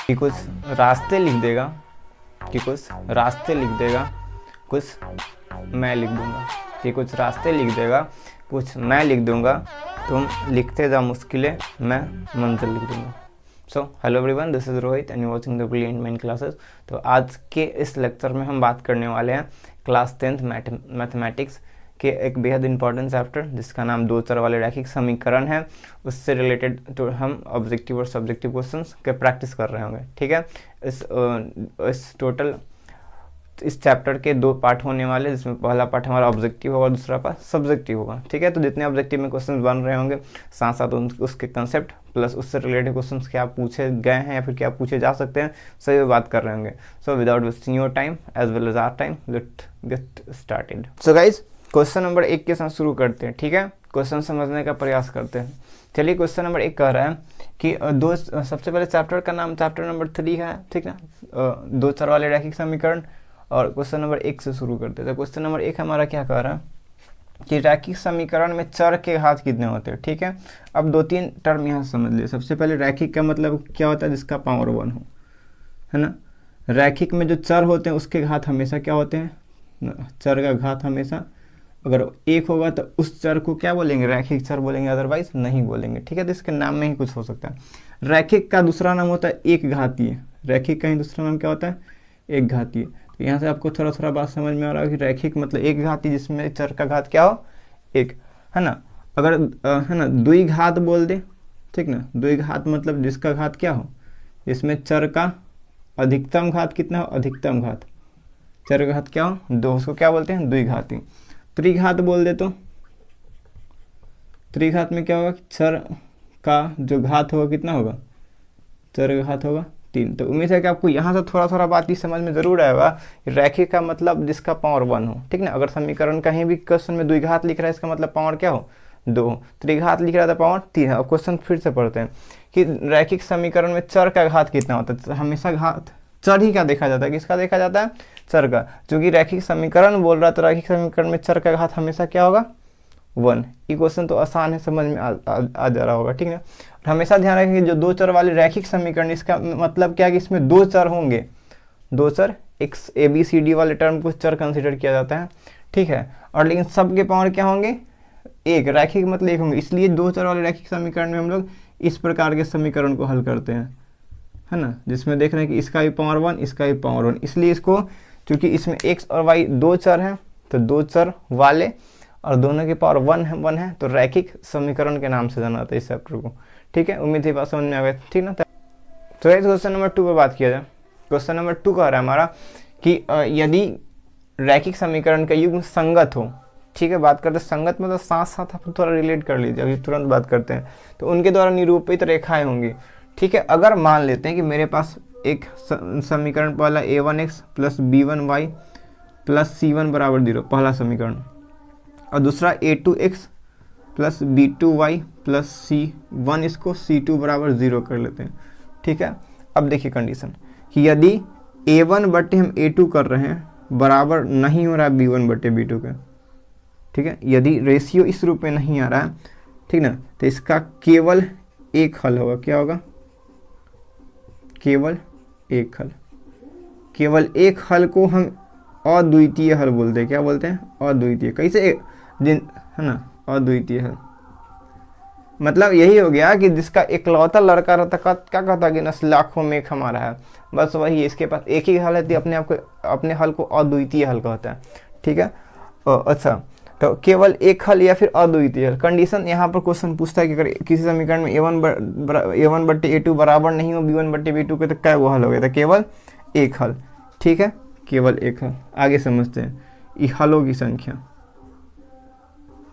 कि कुछ रास्ते लिख देगा, कि कुछ रास्ते लिख देगा, कुछ मैं लिख दूंगा, कि कुछ रास्ते लिख देगा, कुछ मैं लिख दूंगा, तुम लिखते जा मुश्किलें, मैं मंजिल लिख दूंगा। So hello everyone, this is Rohit and you watching the brilliant mind classes. तो आज के इस लेक्चर में हम बात करने वाले हैं क्लास 10th मैथमेटिक्स के एक बेहद इंपॉर्टेंट चैप्टर जिसका नाम दो चर वाले रैखिक समीकरण है। उससे रिलेटेड तो हम ऑब्जेक्टिव और सब्जेक्टिव क्वेश्चंस के प्रैक्टिस कर रहे होंगे। ठीक है, इस चैप्टर के दो पार्ट होने वाले, जिसमें पहला पार्ट हमारा ऑब्जेक्टिव होगा और दूसरा पार्ट सब्जेक्टिव होगा। ठीक है, तो जितने ऑब्जेक्टिव में क्वेश्चंस बन रहे होंगे, साथ साथ उसके कंसेप्ट प्लस उससे रिलेटेड क्वेश्चंस क्या पूछे गए हैं या फिर क्या पूछे जा सकते हैं, सभी बात कर रहे होंगे। So without wasting your time as well as our time, let's get started. So guys, question number 1 के साथ शुरू करते हैं। ठीक है, क्वेश्चन समझने का प्रयास करते हैं। चलिए, क्वेश्चन नंबर 1 कह रहा है कि सबसे पहले चैप्टर का नाम चैप्टर नंबर 3 है। ठीक है, दो चर वाले रैखिक समीकरण, और क्वेश्चन नंबर 1 से शुरू करते हैं। तो क्वेश्चन नंबर 1 हमारा क्या कह रहा है कि रैखिक समीकरण में चर के घात कितने होते हैं। ठीक है, अब 2-3 टर्म यहाँ समझ लिए। सबसे पहले रैखिक का मतलब क्या होता है, जिसका पावर 1 हो, है ना। रैखिक में जो चर होते हैं उसके घात हमेशा क्या होते हैं, चर का घात हमेशा अगर 1 होगा तो उस चर को क्या बोलेंगे, रैखिक चर बोलेंगे, अदरवाइज नहीं बोलेंगे। ठीक है, तो इसके नाम में ही कुछ हो सकता है। रैखिक का दूसरा नाम होता है एक घातीय। रैखिक का ही दूसरा नाम क्या होता है, एक घातीय। तो यहाँ से आपको थोड़ा थोड़ा बात समझ में आ रहा है कि रैखिक मतलब एक घातीय जिसमें चर का घात क्या हो, एक, है ना। अगर है ना द्विघात बोल दे, ठीक ना, द्विघात मतलब जिसका घात क्या हो, जिसमें चर का अधिकतम घात कितना हो, अधिकतम घात, चर का घात क्या हो, 2, उसको क्या बोलते हैं, द्विघाती। त्रिघात बोल दे तो त्रिघात में क्या होगा, चर का जो घात होगा कितना होगा, चर का घात होगा 3। तो उम्मीद है कि आपको यहाँ से थोड़ा थोड़ा बात ही समझ में जरूर आएगा। रैखिक का मतलब जिसका पावर 1 हो। ठीक ना, अगर समीकरण कहीं भी क्वेश्चन में द्विघात लिख रहा है, इसका मतलब पावर क्या हो, 2। त्रिघात लिख रहा था, पावर 3 है। अब क्वेश्चन फिर से पढ़ते हैं कि रैखिक समीकरण में चर का घात कितना होता है। हमेशा घात चर ही का देखा जाता है, किसका देखा जाता है, चर का। क्योंकि रैखिक समीकरण बोल रहा है तो रैखिक समीकरण में चर का घात हमेशा क्या होगा, 1। ये क्वेश्चन तो आसान है, समझ में आ जा रहा होगा। ठीक है, हमेशा ध्यान रखें कि जो दो चर वाले रैखिक समीकरण, इसका मतलब क्या है कि इसमें दो चर होंगे, दो चर, X A B C D वाले टर्म को चर कंसीडर किया जाता है। ठीक है, और लेकिन सबके पावर क्या होंगे, एक। रैखिक मतलब एक होंगे, इसलिए दो चर वाले रैखिक समीकरण में हम लोग इस प्रकार के समीकरण को हल करते हैं, है ना, जिसमें देख रहे हैं कि इसका भी पावर 1, इसका भी पावर 1। इसलिए इसको, क्योंकि इसमें एक्स और वाई दो चर हैं, तो दो चर वाले और दोनों की पावर 1 है, तो रैखिक समीकरण के नाम से जाना जाता है इस चैप्टर को। ठीक है, उम्मीद है बात समझ में आ गई। ठीक ना, तो क्वेश्चन नंबर 2 पर बात किया जाए। क्वेश्चन नंबर 2 कह रहा है हमारा कि यदि रैखिक समीकरण का युग्म संगत हो। ठीक है, बात करते हैं संगत मतलब साथ साथ आप थोड़ा रिलेट कर लीजिए, अभी तुरंत बात करते हैं। तो उनके द्वारा निरूपित रेखाएं होंगी। ठीक है, अगर मान लेते हैं कि मेरे पास एक समीकरण पहला a1x plus b1y plus c1 बराबर 0, पहला समीकरण, और दूसरा a2x plus b2y plus c1, इसको c2 बराबर 0 कर लेते हैं। ठीक है, अब देखिए कंडीशन कि यदि a1 बटे हम a2 कर रहे हैं बराबर नहीं हो रहा है b1 बटे b2 के। ठीक है, यदि रेशियो इस रूप में नहीं आ रहा है, ठीक ना, तो इसका केवल एक हल होगा। क्या होगा, केवल एक हल। केवल एक हल को हम अद्वितीय हल बोलते हैं। क्या बोलते हैं, अद्वितीय। कैसे, है ना, अद्वितीय हल मतलब यही हो गया कि जिसका इकलौता लड़का रहता, क्या कहता कि नस्ल लाखों में एक हमारा है, बस वही। इसके पास एक ही हल है, तो अपने आप को, अपने हल को अद्वितीय हल कहता है। ठीक है, अच्छा, तो केवल एक हल या फिर अद्वितीय हल। कंडीशन यहाँ पर क्वेश्चन पूछता है कि अगर किसी समीकरण में a1 बट्टे a2 बराबर नहीं हो b1 बट्टे b2 के, तो क्या वो हल हो गया था, केवल एक हल। ठीक है, केवल एक हल। आगे समझते हैं, ये हलों की संख्या।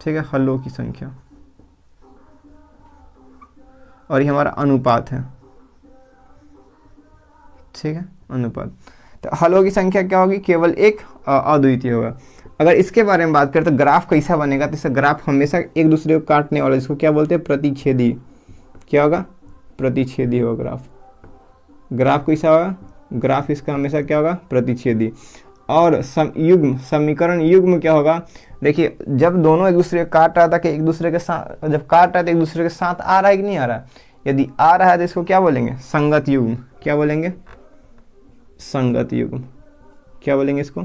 ठीक है, हलों की संख्या, और ये हमारा अनुपात है। ठीक है, अनुपात। तो हलों की संख्या क्या होगी, केवल एक, अद्वितीय होगा। अगर इसके बारे में बात करें तो ग्राफ कैसा बनेगा, तो इसका ग्राफ हमेशा एक दूसरे को काटने वाला, इसको क्या बोलते हैं, प्रतिच्छेदी। क्या होगा, प्रतिच्छेदी होगा ग्राफ। ग्राफ कैसा होगा, ग्राफ इसका हमेशा क्या होगा, प्रतिच्छेदी। और युग्म, समीकरण युग्म क्या होगा, देखिए जब दोनों एक दूसरे को काट रहा था कि एक दूसरे के साथ, जब काट रहा था एक दूसरे के साथ आ रहा है कि नहीं आ रहा है, यदि आ रहा है तो इसको क्या बोलेंगे, संगत युग्म। क्या बोलेंगे, संगत युग्म। क्या बोलेंगे इसको,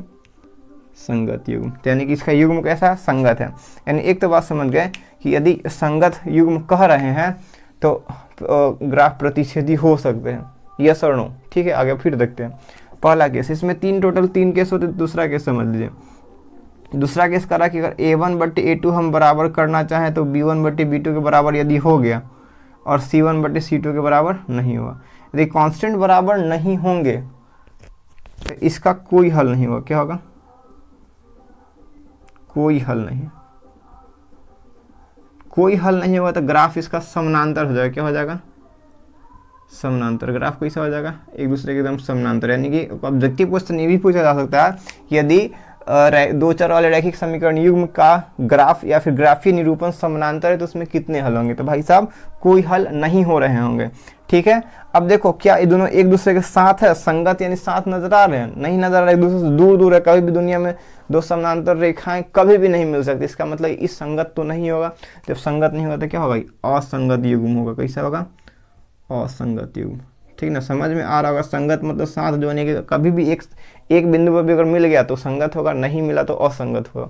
संगत युग्म। तो यानी कि इसका युग्म कैसा, संगत है। यानी एक तो बात समझ गए कि यदि संगत युग्म कह रहे हैं तो ग्राफ प्रतिच्छेदी हो सकते हैं, यस और नो। ठीक है, आगे फिर देखते हैं। पहला केस, इसमें टोटल तीन केस होते, दूसरा केस समझ लीजिए। दूसरा केस करा कि अगर a1/a2 हम बराबर करना चाहें तो b1/b2 के बराबर यदि हो गया और c1/c2 के बराबर नहीं हुआ। यदि कांस्टेंट बराबर नहीं होंगे तो इसका कोई हल नहीं होगा। क्या होगा, कोई हल नहीं। कोई हल नहीं होगा तो ग्राफ इसका समानांतर हो जाएगा। क्या हो जाएगा, समानांतर। ग्राफ कैसा हो जाएगा, एक दूसरे के एकदम समानांतर। यानी कि ऑब्जेक्टिव क्वेश्चन ये भी पूछा जा सकता है कि यदि दो चर वाले रैखिक समीकरण युग्म का ग्राफ या फिर ग्राफीय निरूपण समानांतर है तो उसमें कितने हल होंगे। तो भाई साहब कोई हल नहीं हो रहे होंगे। ठीक है, अब देखो क्या ये दोनों एक दूसरे के साथ है, संगत यानी साथ नजर आ रहे हैं, नहीं नजर आ रहे, एक दूसरे से दूर दूर है। कभी भी दुनिया में दो समानांतर रेखाएं कभी भी नहीं मिल सकती। इसका मतलब इस संगत तो नहीं होगा। जब संगत नहीं होगा तो क्या होगा, असंगत युग्म होगा। कैसा होगा, असंगत युग्म। ठीक ना, समझ में आ रहा होगा। संगत मतलब साथ जोड़ने के, कभी भी एक बिंदु पर भी अगर मिल गया तो संगत होगा, नहीं मिला तो असंगत होगा।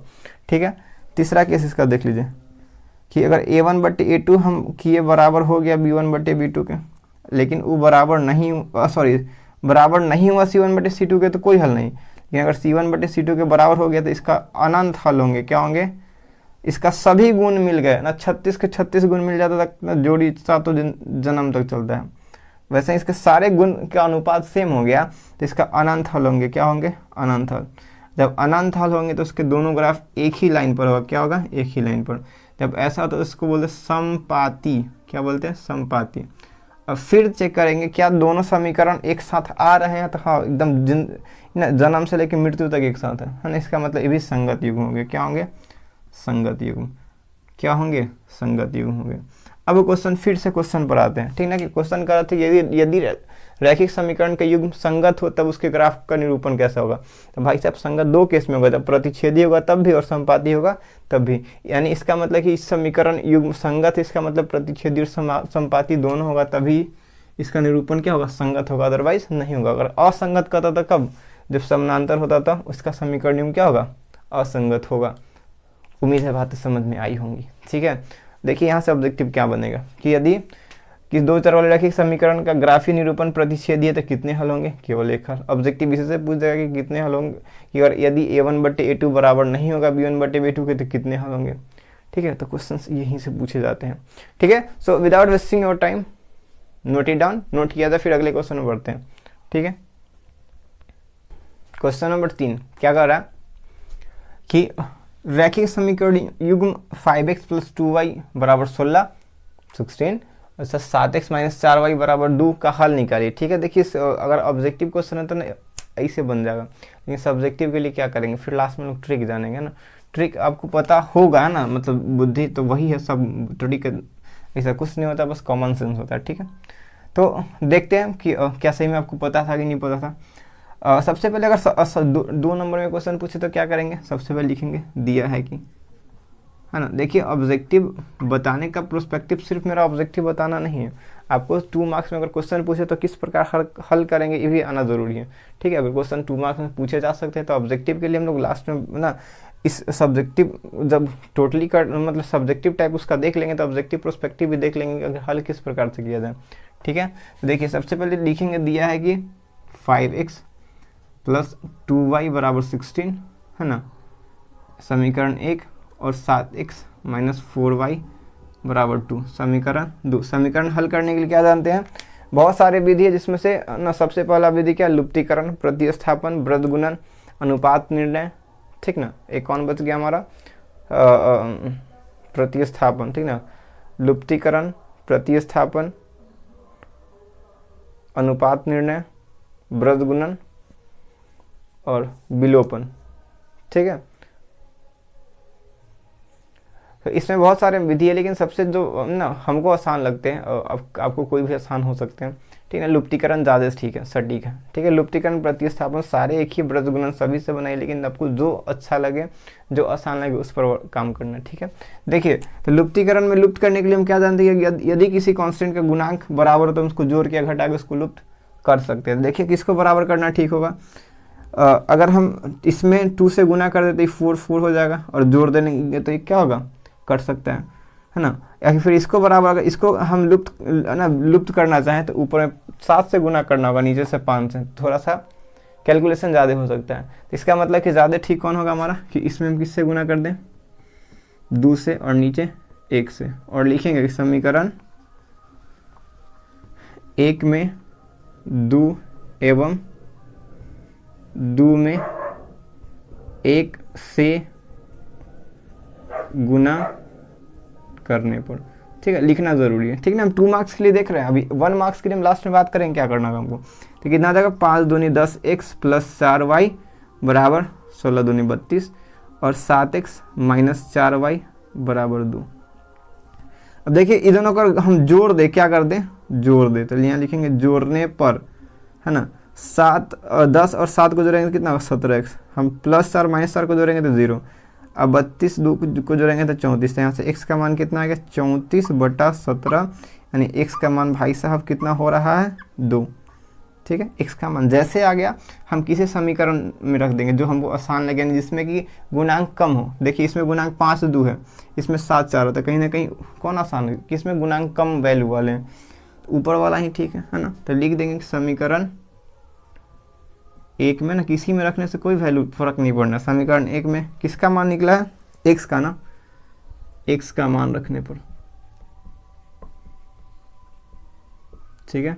ठीक है, तीसरा केस इसका देख लीजिए कि अगर a1/a2 हम किए बराबर हो गया b1/b2 के, लेकिन वो बराबर नहीं बराबर नहीं हुआ c1/c2 के तो कोई हल नहीं। लेकिन अगर c1/c2 के बराबर हो गया तो इसका अनंत हल होंगे। क्या होंगे, इसका सभी गुण मिल गए ना, 36 के 36 गुण मिल जाता तक ना, जोड़ी सातों जन्म तक चलता है। वैसे इसके सारे गुण का अनुपात सेम हो गया तो इसका अनंत हल होंगे। क्या होंगे, अनंत हल। जब अनंत हल होंगे तो उसके दोनों ग्राफ एक ही लाइन पर होगा। क्या होगा, एक ही लाइन पर। जब ऐसा होता है तो इसको बोलते हैं समपाती। क्या बोलते हैं, समपाती। अब फिर चेक करेंगे क्या दोनों समीकरण एक साथ आ रहे हैं, तो हाँ एकदम जन्म से लेकर मृत्यु तक एक साथ है ना। इसका मतलब ये भी संगत युग्म होंगे। क्या होंगे, संगत युग्म। क्या होंगे, संगत युग्म होंगे। अब क्वेश्चन फिर से क्वेश्चन पर आते हैं। ठीक ना, कि क्वेश्चन कर रहे थे यदि रैखिक समीकरण का युग्म संगत हो तब उसके ग्राफ का निरूपण कैसा होगा। तो भाई साहब संगत दो केस में होगा, जब प्रतिच्छेदी होगा तब भी और संपाती होगा तब भी। यानी इसका मतलब कि इस समीकरण युग्म संगत, इसका मतलब प्रतिच्छेदी और संपाती दोनों होगा तभी इसका निरूपण क्या होगा, संगत होगा, अदरवाइज नहीं होगा। अगर असंगत करता था कब, जब समानांतर होता था, उसका समीकरण युग्म क्या होगा, असंगत होगा। उम्मीद है बातें समझ में आई होंगी। ठीक है, देखिए यहाँ से ऑब्जेक्टिव क्या बनेगा कि यदि किस दो चर वाले रैखिक समीकरण का ग्राफीय निरूपण प्रतिच्छेदी है तो कितने हल होंगे, केवल एक हल। ऑब्जेक्टिव इसी से पूछ जाएगा कि कितने हल होंगे, कि अगर यदि a1/a2 बराबर नहीं होगा b1/b2 के तो कितने हल होंगे। ठीक है, तो क्वेश्चंस यहीं से पूछे जाते हैं। ठीक है, सो without wasting your time note it down. Note किया था, फिर अगले क्वेश्चन में बढ़ते हैं। ठीक है, क्वेश्चन नंबर 3 क्या कर रहा है कि रैखिक समीकरण युग्म 5x + 2y = 16 और 7x - 4y = 2 का हल निकालिए। ठीक है, देखिए अगर ऑब्जेक्टिव क्वेश्चन है तो ना ऐसे बन जाएगा, लेकिन सब्जेक्टिव के लिए क्या करेंगे, फिर लास्ट में लोग ट्रिक जानेंगे ना। ट्रिक आपको पता होगा ना, मतलब बुद्धि तो वही है, सब ट्रिक ऐसा कुछ नहीं होता, बस कॉमन सेंस होता है। ठीक है, तो देखते हैं कि क्या सही में आपको पता था कि नहीं पता था। सबसे पहले अगर दो नंबर में क्वेश्चन पूछे तो क्या करेंगे, सबसे पहले लिखेंगे दिया है कि, है ना। देखिए ऑब्जेक्टिव बताने का प्रोस्पेक्टिव सिर्फ मेरा ऑब्जेक्टिव बताना नहीं है, आपको 2 मार्क्स में अगर क्वेश्चन पूछे तो किस प्रकार हल करेंगे ये भी आना ज़रूरी है। ठीक है, अगर क्वेश्चन 2 मार्क्स में पूछे जा सकते हैं तो ऑब्जेक्टिव के लिए हम लोग लास्ट में ना इस सब्जेक्टिव जब टोटली का मतलब सब्जेक्टिव टाइप उसका देख लेंगे तो ऑब्जेक्टिव प्रोस्पेक्टिव भी देख लेंगे अगर हल किस प्रकार से किया जाए। ठीक है, तो देखिए सबसे पहले लिखेंगे दिया है कि 5x + 2y = 16, है ना, समीकरण 1, और 7x - 4y = 2, समीकरण 2। समीकरण हल करने के लिए क्या जानते हैं, बहुत सारे विधि है जिसमें से ना सबसे पहला विधि क्या, लुप्तीकरण, प्रतिस्थापन, वृत्त गुणन, अनुपात निर्णय। ठीक ना, एक कौन बच गया हमारा, प्रतिस्थापन। ठीक ना, लुप्तीकरण, प्रतिस्थापन, अनुपात निर्णय, वृत्त गुणन और विलोपन। ठीक है, तो इसमें बहुत सारे विधि है, लेकिन सबसे जो ना हमको आसान लगते हैं, आपको कोई भी आसान हो सकते हैं। ठीक है। लुप्तीकरण ज़्यादा ठीक है, सटीक है, ठीक है। लुप्तीकरण प्रतिस्थापन सारे एक ही ब्रज गुणन सभी से बनाए, लेकिन आपको जो अच्छा लगे, जो आसान लगे उस पर काम करना है, ठीक है। देखिए, तो लुप्तीकरण में लुप्त करने के लिए हम क्या जानते हैं कि यदि किसी कांस्टेंट का गुणांक बराबर हो तो हम उसको जोड़ के घटा के उसको लुप्त कर सकते हैं। देखिए किसको बराबर करना ठीक होगा, अगर हम इसमें 2 से गुना कर देते 4 हो जाएगा, और जोड़ देंगे तो ये क्या होगा, कट सकता है ना। या फिर इसको बराबर, अगर इसको हम लुप्त करना चाहें तो ऊपर में 7 से गुना करना होगा, नीचे से 5 से, थोड़ा सा कैलकुलेशन ज़्यादा हो सकता है। तो इसका मतलब कि ज़्यादा ठीक कौन होगा हमारा, कि इसमें हम किससे गुना कर दें, 2 से, और नीचे 1 से, और लिखेंगे कि समीकरण 1 में 2 एवं 2 में 1 से गुना करने पर, ठीक है, लिखना ज़रूरी है, ठीक है ना। हम 2 मार्क्स के लिए देख रहे हैं, अभी 1 मार्क्स के लिए हम लास्ट में बात करेंगे क्या करना होगा हमको। तो कितना आ जाएगा, 5 दूनी 10x प्लस 4y बराबर 16 दूनी 32, और 7x माइनस 4y बराबर 2। अब देखिए इन दोनों का हम जोड़ दे, क्या कर दें, जोड़ दे, तो यहाँ लिखेंगे जोड़ने पर, है ना, 10 और 7 को जोड़ेंगे तो कितना होगा, 17x, हम प्लस 4 माइनस 4 को जोड़ेंगे तो 0, अब 32 2 को जोड़ेंगे तो 34, तो यहाँ से x का मान कितना आ गया, 34/17, यानी x का मान भाई साहब कितना हो रहा है, 2, ठीक है। x का मान जैसे आ गया हम किसी समीकरण में रख देंगे जो हमको आसान लगे, जिसमें कि गुणांक कम हो। देखिए इसमें गुणांक 5 2 है, इसमें 7 4 होता है, कहीं ना कहीं कौन आसान है, कि इसमें गुणांक कम वैल्यू वाले हैं, ऊपर वाला ही ठीक है ना। तो लिख देंगे समीकरण 1 में ना, किसी में रखने से कोई वैल्यू फर्क नहीं पड़ना। समीकरण 1 में किसका मान निकला है, x का ना, x का मान रखने पर, ठीक है।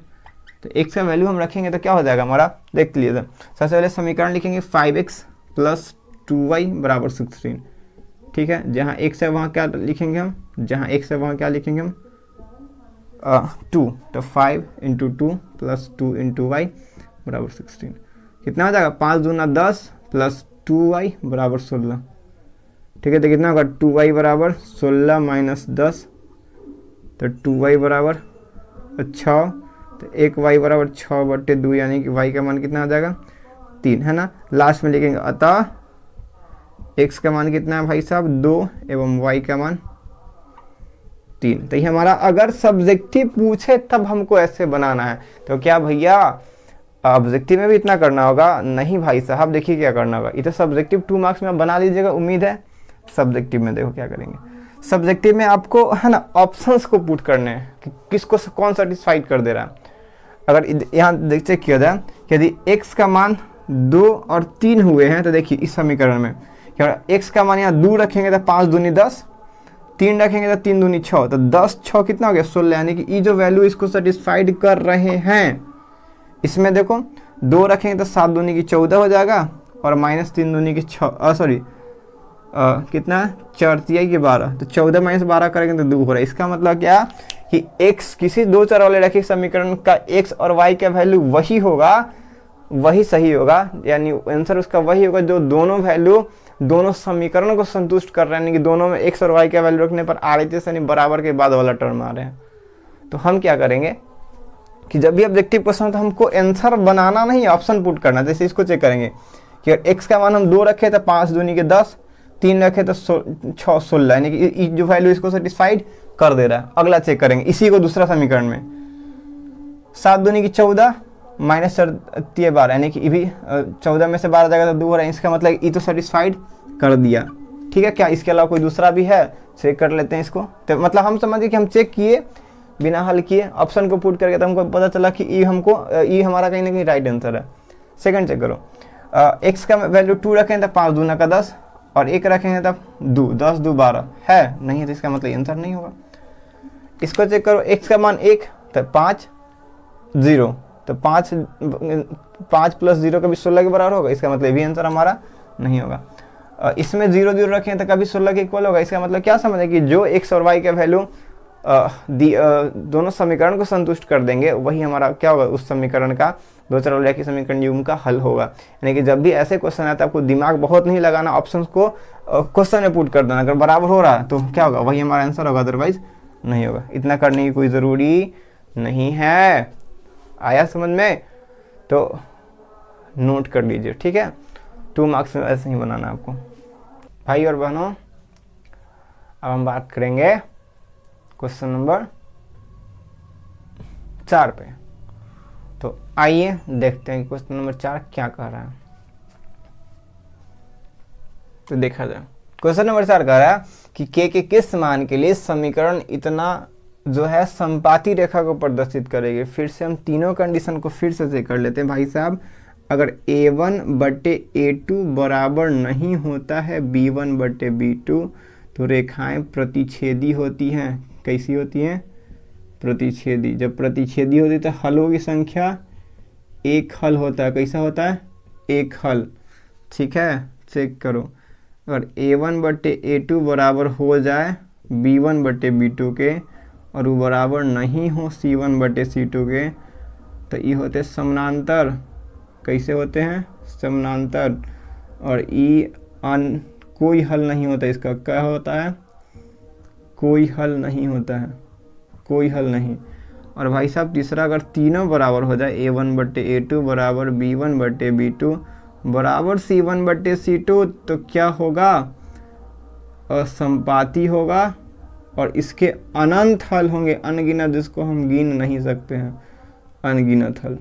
तो x का वैल्यू हम रखेंगे तो क्या हो जाएगा हमारा, देख लीजिए। सबसे पहले समीकरण लिखेंगे 5x प्लस 2y बराबर 16, ठीक है। जहाँ x है वहाँ क्या लिखेंगे हम, जहाँ x है वहाँ क्या लिखेंगे हम, 2, तो 5 × 2 प्लस 2 × y बराबर 16, कितना हो जाएगा, 5 दूना 10 प्लस 2y बराबर 16, ठीक है। तो कितना होगा, 2y बराबर 16 माइनस 10, तो 2y बराबर 6, तो 1y बराबर 6/2, यानी कि y का मान कितना आ जाएगा, 3, है ना। लास्ट में लिखेंगे अतः x का मान कितना है भाई साहब, 2 एवं y का मान 3। तो ये हमारा अगर सब्जेक्टिव पूछे तब हमको ऐसे बनाना है, तो क्या भैया ऑब्जेक्टिव में भी इतना करना होगा, नहीं भाई साहब। देखिए क्या करना होगा, इधर सब्जेक्टिव 2 मार्क्स में आप बना लीजिएगा, उम्मीद है। सब्जेक्टिव में देखो क्या करेंगे, सब्जेक्टिव में आपको, है ना, ऑप्शंस को पुट करने हैं कि किसको कौन सेटिस्फाइड कर दे रहा है। अगर यहाँ देख चेक किया जाए कि यदि x का मान 2 और 3 हुए हैं, तो देखिए इस समीकरण में क्या, x का मान यहाँ 2 रखेंगे तो 5 दूनी 10, 3 रखेंगे तो 3 दूनी 6, तो 10 6 कितना हो गया, 16, यानी कि ये जो वैल्यू इसको सेटिस्फाइड कर रहे हैं। इसमें देखो 2 रखेंगे तो 7 दूनी की 14 हो जाएगा, और माइनस 3 दूनी की 6, सॉरी कितना है, 4 तिहाई की 12, तो 14 माइनस 12 करेंगे तो 2 हो रहा है। इसका मतलब क्या कि x किसी 2 चर वाले रैखिक समीकरण का x और y का वैल्यू वही होगा, वही सही होगा, यानी आंसर उसका वही होगा जो दोनों वैल्यू दोनों समीकरणों को संतुष्ट कर रहे हैं, यानी कि दोनों में x और y का वैल्यू रखने पर आ रही थी, यानी बराबर के बाद वाला टर्म आ रहे हैं। तो हम क्या करेंगे कि जब भी ऑब्जेक्टिव क्वेश्चन हो तो हमको आंसर बनाना नहीं, ऑप्शन पुट करना। जैसे इसको चेक करेंगे कि अगर x का मान हम 2 रखे तो 5 दूनी के 10, 3 रखे तो 6 16, यानी कि जो वैल्यू इसको सेटिस्फाइड कर दे रहा है। अगला चेक करेंगे इसी को दूसरा समीकरण में, 7 दूनी की 14 माइनस 4 12, यानी कि भी 14 में से 12 जाएगा तो 2 हो रहा है। इसका मतलब ये तो सेटिस्फाइड कर दिया, ठीक है। क्या इसके अलावा कोई दूसरा भी है, चेक कर लेते हैं इसको। तो मतलब हम समझिए कि हम चेक किए बिना हल किए, ऑप्शन को पुट करके, तो हमको पता चला कि ई हमारा कहीं ना कहीं राइट आंसर है। सेकंड चेक करो, x का वैल्यू 2 रखेंगे तो 5 दूना का 10, और 1 रखेंगे तब 2, 10 2 12 है नहीं, तो इसका मतलब आंसर नहीं होगा। इसको चेक करो, x का मान 1 तो 5 0, तो 5 प्लस 0 कभी 16 के बराबर होगा, इसका मतलब भी आंसर हमारा नहीं होगा। इसमें 0 0 रखें तो कभी 16 के इक्वल होगा। इसका मतलब क्या समझे कि जो x और y का वैल्यू दोनों समीकरण को संतुष्ट कर देंगे, वही हमारा क्या होगा, उस समीकरण का, 2 चर वाले रैखिक समीकरण युग्म का हल होगा। यानी कि जब भी ऐसे क्वेश्चन आते हैं आपको दिमाग बहुत नहीं लगाना, ऑप्शंस को क्वेश्चन में पुट कर देना। अगर बराबर हो रहा है तो क्या होगा, वही हमारा आंसर होगा, अदरवाइज नहीं होगा। इतना करने की कोई ज़रूरी नहीं है। आया समझ में? तो नोट कर लीजिए, ठीक है। 2 मार्क्स में ऐसे ही बनाना है आपको। भाई और बहनों, अब हम बात करेंगे क्वेश्चन नंबर 4 पे। तो आइए देखते हैं क्वेश्चन नंबर 4 क्या कह रहा है। तो देखा जाए, क्वेश्चन नंबर 4 कह रहा है कि के किस मान के लिए समीकरण इतना जो है संपाती रेखा को प्रदर्शित करेगी। फिर से हम तीनों कंडीशन को फिर से चेक कर लेते हैं भाई साहब। अगर a1/a2 बराबर नहीं होता है b1/b2 तो रेखाएं प्रतिच्छेदी होती हैं। कैसी होती हैं? प्रतिच्छेदी। जब प्रतिच्छेदी होती है तो हलों की संख्या एक हल होता है। कैसा होता है? एक हल। ठीक है, चेक करो। अगर a1/a2 बराबर हो जाए b1/b2 के और वो बराबर नहीं हो c1/c2 के तो ये होते समानांतर। कैसे होते हैं? समानांतर। और कोई हल नहीं होता इसका। क्या होता है? कोई हल नहीं होता है, कोई हल नहीं। और भाई साहब तीसरा, अगर तीनों बराबर हो जाए a1/a2 बराबर b1/b2 बराबर c1/c2 तो क्या होगा? असंपाती होगा और इसके अनंत हल होंगे, अनगिनत, जिसको हम गिन नहीं सकते हैं, अनगिनत हल।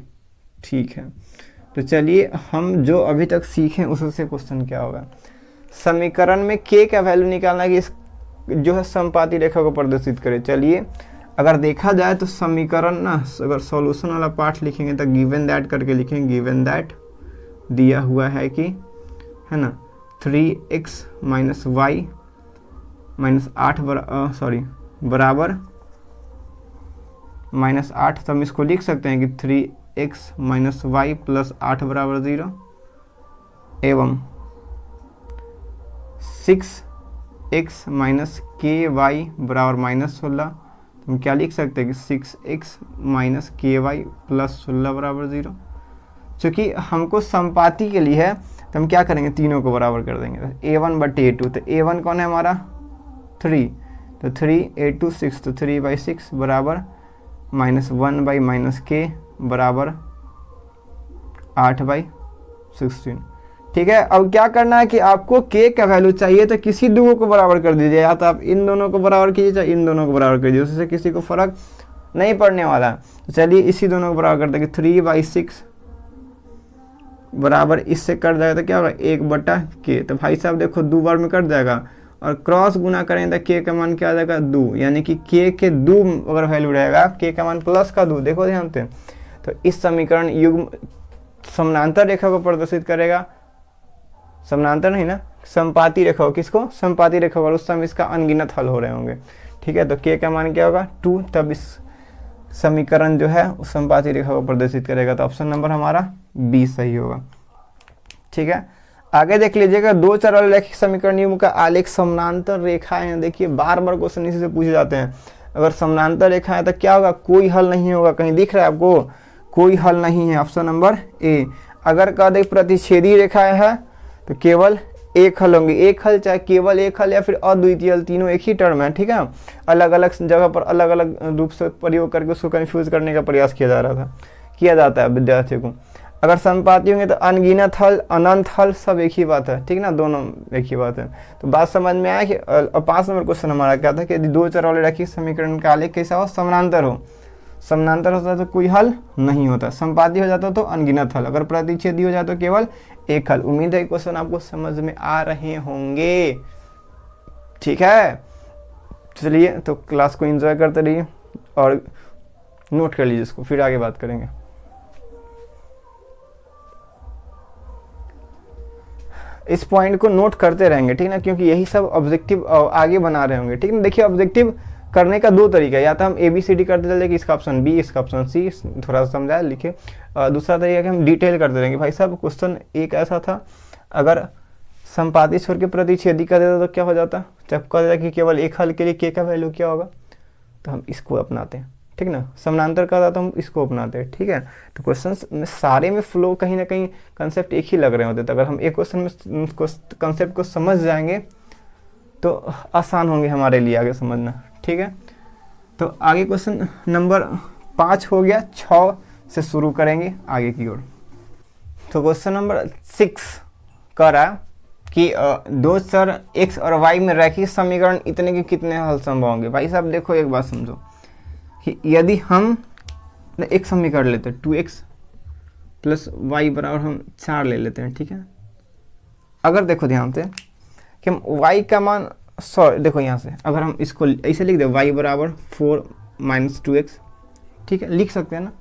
ठीक है, तो चलिए हम जो अभी तक सीखें उससे क्वेश्चन क्या होगा। समीकरण में के का वैल्यू निकालना कि इस जो है संपाती रेखा को प्रदर्शित करे। चलिए अगर देखा जाए तो समीकरण ना, अगर सॉल्यूशन वाला पार्ट लिखेंगे तो गिवन दैट करके लिखेंगे। गिवन दैट दिया हुआ है कि, है ना, 3x - y -8 बराबर -8। तो हम इसको लिख सकते हैं कि 3x - y + 8 बराबर 0 एवं 6x - ky बराबर -16। तो हम क्या लिख सकते हैं कि 6x - ky + 16 बराबर 0। चूँकि हमको संपाती के लिए है तो हम क्या करेंगे, तीनों को बराबर कर देंगे। a1/a2, तो a1 कौन है हमारा? 3, तो 3, a2 6, तो 3/6 बराबर -1/-k बराबर 8/16। ठीक है, अब क्या करना है कि आपको k का वैल्यू चाहिए तो किसी दो को बराबर कर दीजिए, या तो आप इन दोनों को बराबर कीजिए चाहे इन दोनों को बराबर कर दीजिए, उससे किसी को फर्क नहीं पड़ने वाला। तो चलिए इसी दोनों को बराबर कर देंगे। 3/6 बराबर इससे कट जाएगा तो क्या होगा? 1/k। तो भाई साहब देखो 2 बार में कट जाएगा और क्रॉस गुना करेंगे तो k का मान क्या आ जाएगा? 2, यानी कि k के 2 अगर वैल्यू रहेगा, k का मान प्लस का 2, देखो ध्यान से, तो इस समीकरण युग्म समानांतर रेखा को प्रदर्शित करेगा। समानांतर नहीं ना, संपाती रेखा हो। किसको? संपाती रेखा हो, उस समय इसका अनगिनत हल हो रहे होंगे। ठीक है, तो k का मान क्या होगा? 2। तब इस समीकरण जो है उस संपाती रेखा को प्रदर्शित करेगा। तो ऑप्शन नंबर हमारा बी सही होगा। ठीक है, आगे देख लीजिएगा। 2 चर वाले रैखिक समीकरण युग्म का आलेख समानांतर रेखा है। देखिए बार बार क्वेश्चन इसी से पूछे जाते हैं। अगर समानांतर रेखा है तो क्या होगा? कोई हल नहीं होगा। कहीं दिख रहा है आपको? कोई हल नहीं है। Option number A. अगर कह दे प्रतिच्छेदी रेखा है तो केवल एक हल होंगे। एक हल चाहे केवल एक हल या फिर अद्वितीय हल, तीनों एक ही टर्म है। ठीक है, अलग अलग जगह पर अलग अलग रूप से प्रयोग करके उसको कंफ्यूज करने का प्रयास किया जाता है विद्यार्थियों को। अगर संपाती होंगे तो अनगिनत हल, अनंत हल, सब एक ही बात है। ठीक ना, दोनों एक ही बात है। तो बात समझ में आया कि 5 नंबर क्वेश्चन हमारा क्या था कि यदि 2 चर वाले रैखिक समीकरण का आलेख कैसा हो? समानांतर हो। समानांतर होता तो कोई हल नहीं होता, संपाती हो जाता तो अनगिनत हल, अगर प्रतिच्छेदी हो जाए तो केवल एक हल। उम्मीद है क्वेश्चन आपको समझ में आ रहे होंगे। ठीक है, चलिए तो क्लास को एंजॉय करते रहिए और नोट कर लीजिए इसको, फिर आगे बात करेंगे। इस पॉइंट को नोट करते रहेंगे, ठीक ना, क्योंकि यही सब ऑब्जेक्टिव आगे बना रहे होंगे। ठीक ना, देखिए ऑब्जेक्टिव करने का 2 तरीका है, या तो हम ABCD करते चले कि इसका ऑप्शन बी, इसका ऑप्शन सी, थोड़ा सा समझाया लिखे। दूसरा तरीका कि हम डिटेल करते रहेंगे। भाई साहब क्वेश्चन एक ऐसा था, अगर संपाती छोड़ के प्रतिच्छेदी कर देता तो क्या हो जाता? जब कह देता कि केवल एक हल के लिए k का वैल्यू क्या होगा, तो हम इसको अपनाते हैं। ठीक ना, समानांतर का था तो हम इसको अपनाते हैं। ठीक है, तो क्वेश्चन में सारे में फ्लो कहीं ना कहीं कंसेप्ट एक ही लग रहे होते। तो अगर हम एक क्वेश्चन में कंसेप्ट को समझ जाएंगे तो आसान होंगे हमारे लिए आगे समझना। ठीक है, तो आगे क्वेश्चन नंबर 5 हो गया। 6, से शुरू करेंगे आगे की ओर। तो क्वेश्चन नंबर 6 कह रहा है कि दो चर x और y में रैखिक समीकरण इतने के कितने हल संभव होंगे। भाई साहब देखो एक बात समझो कि यदि हम एक समीकरण लेते हैं 2x प्लस y बराबर हम 4 ले लेते हैं, ठीक है। अगर देखो ध्यान से कि हम y का मान देखो यहाँ से अगर हम इसको ऐसे लिख दे y बराबर 4 - 2x, ठीक है, लिख सकते हैं ना।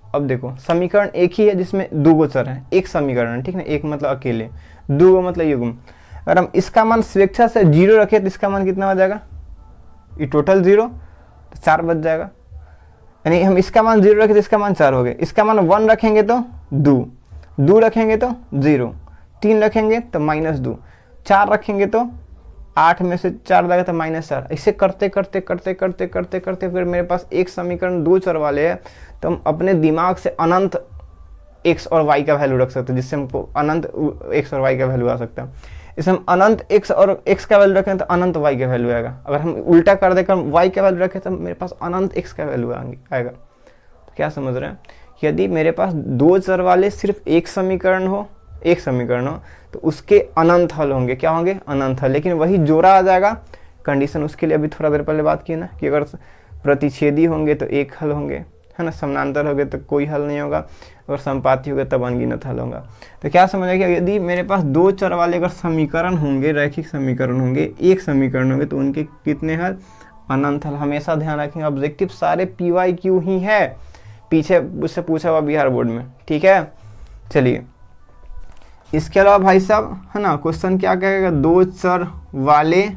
अब देखो समीकरण एक ही है जिसमें दो गो चर हैं, एक समीकरण है, ठीक ना, एक मतलब अकेले, दो गो मतलब युग्म। अगर हम इसका मान स्वेच्छा से 0 रखें तो इसका मान कितना हो जाएगा, ये टोटल 0 तो 4 बच जाएगा। यानी हम इसका मान 0 रखें तो इसका मान 4 हो गया, इसका मान 1 रखेंगे तो 2 रखेंगे तो 0, 3 रखेंगे तो -2, 4 रखेंगे तो 8 में से 4 जाएगा तो -4। ऐसे करते करते करते करते करते करते फिर मेरे पास एक समीकरण दो चर वाले हैं, तो हम अपने दिमाग से अनंत x और y का वैल्यू रख सकते हैं, जिससे हमको अनंत x और y का वैल्यू आ सकता है। इसमें हम अनंत x और x का वैल्यू रखें तो अनंत y का वैल्यू आएगा। अगर हम उल्टा कर देकर y का वैल्यू रखें तो मेरे पास अनंत x का वैल्यू आएगा। तो क्या समझ रहे हैं, यदि मेरे पास दो चर वाले सिर्फ एक समीकरण हो तो उसके अनंत हल होंगे, क्या होंगे, अनंत हल। लेकिन वही जोड़ा आ जाएगा कंडीशन, उसके लिए अभी थोड़ा देर पहले बात की ना कि अगर प्रतिच्छेदी होंगे तो एक हल होंगे, है ना, समानांतर हो गए तो कोई हल नहीं होगा, अगर संपाती हो गए तब अनगिनत हल होगा। तो क्या समझ आएगा, यदि मेरे पास दो चर वाले अगर समीकरण होंगे, रैखिक समीकरण होंगे, एक समीकरण होंगे तो उनके कितने हल, अनंत हल। हमेशा ध्यान रखेंगे ऑब्जेक्टिव सारे PYQ ही है, पीछे उससे पूछा हुआ बिहार बोर्ड में, ठीक है। चलिए इसके अलावा भाई साहब, है ना, क्वेश्चन क्या कहेगा, दो चर वाले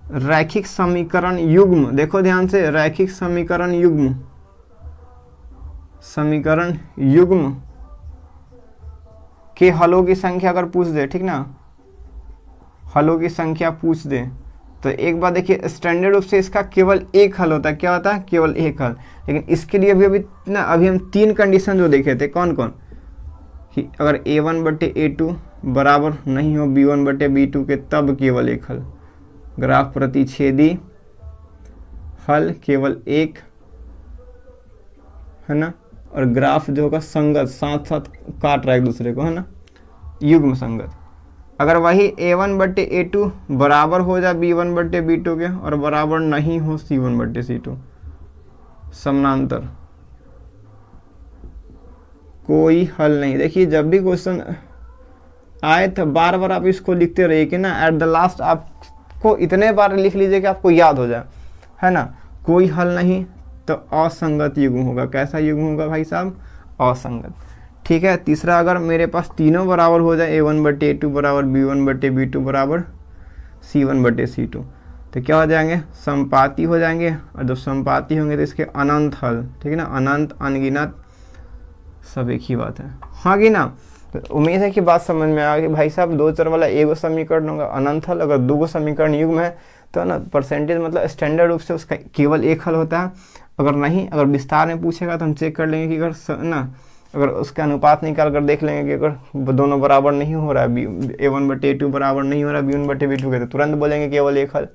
रैखिक समीकरण युग्म, देखो ध्यान से, रैखिक समीकरण युग्म के हलों की संख्या अगर पूछ दे, ठीक ना, हलों की संख्या पूछ दे तो एक बात देखिए, स्टैंडर्ड रूप से इसका केवल एक हल होता है, क्या होता है, केवल एक हल। लेकिन इसके लिए अभी हम 3 कंडीशन जो देखे थे, कौन कौन, कि अगर A1/A2 बराबर नहीं हो B1/B2 के तब केवल एक हल, ग्राफ प्रतिच्छेदी हल केवल एक, है ना, और ग्राफ जो होगा संगत, साथ साथ काट रहा है एक दूसरे को, है ना, युग्म संगत। अगर वही A1/A2 बराबर हो जाए B1/B2 के और बराबर नहीं हो C1/C2, समानांतर, कोई हल नहीं। देखिए जब भी क्वेश्चन आए तो बार बार आप इसको लिखते रहिए कि ना, एट द लास्ट आपको इतने बार लिख लीजिए कि आपको याद हो जाए, है ना। कोई हल नहीं तो असंगत युग्म होगा। कैसा युग्म होगा भाई साहब, असंगत, ठीक है। तीसरा, अगर मेरे पास तीनों बराबर हो जाए, A1/A2 बराबर B1/B2 बराबर C1/C2, तो क्या हो जाएंगे, संपाती हो जाएंगे। और जब संपाती होंगे तो इसके अनंत हल, ठीक है ना, अनंत अनगिनत सब एक ही बात है, हाँ कि ना। तो उम्मीद है कि बात समझ में आ गई भाई साहब। दो चर वाला एगो समीकरण होगा अनंत हल, अगर दो गो समीकरण युग्म है तो ना परसेंटेज मतलब स्टैंडर्ड रूप से उसका केवल एक हल होता है। अगर नहीं, अगर विस्तार में पूछेगा तो हम चेक कर लेंगे कि अगर ना, अगर उसका अनुपात निकाल कर देख लेंगे कि अगर दोनों बराबर नहीं हो रहा है, A1/A2 बराबर नहीं हो रहा है B1/B2 के, तो तुरंत बोलेंगे केवल एक हल।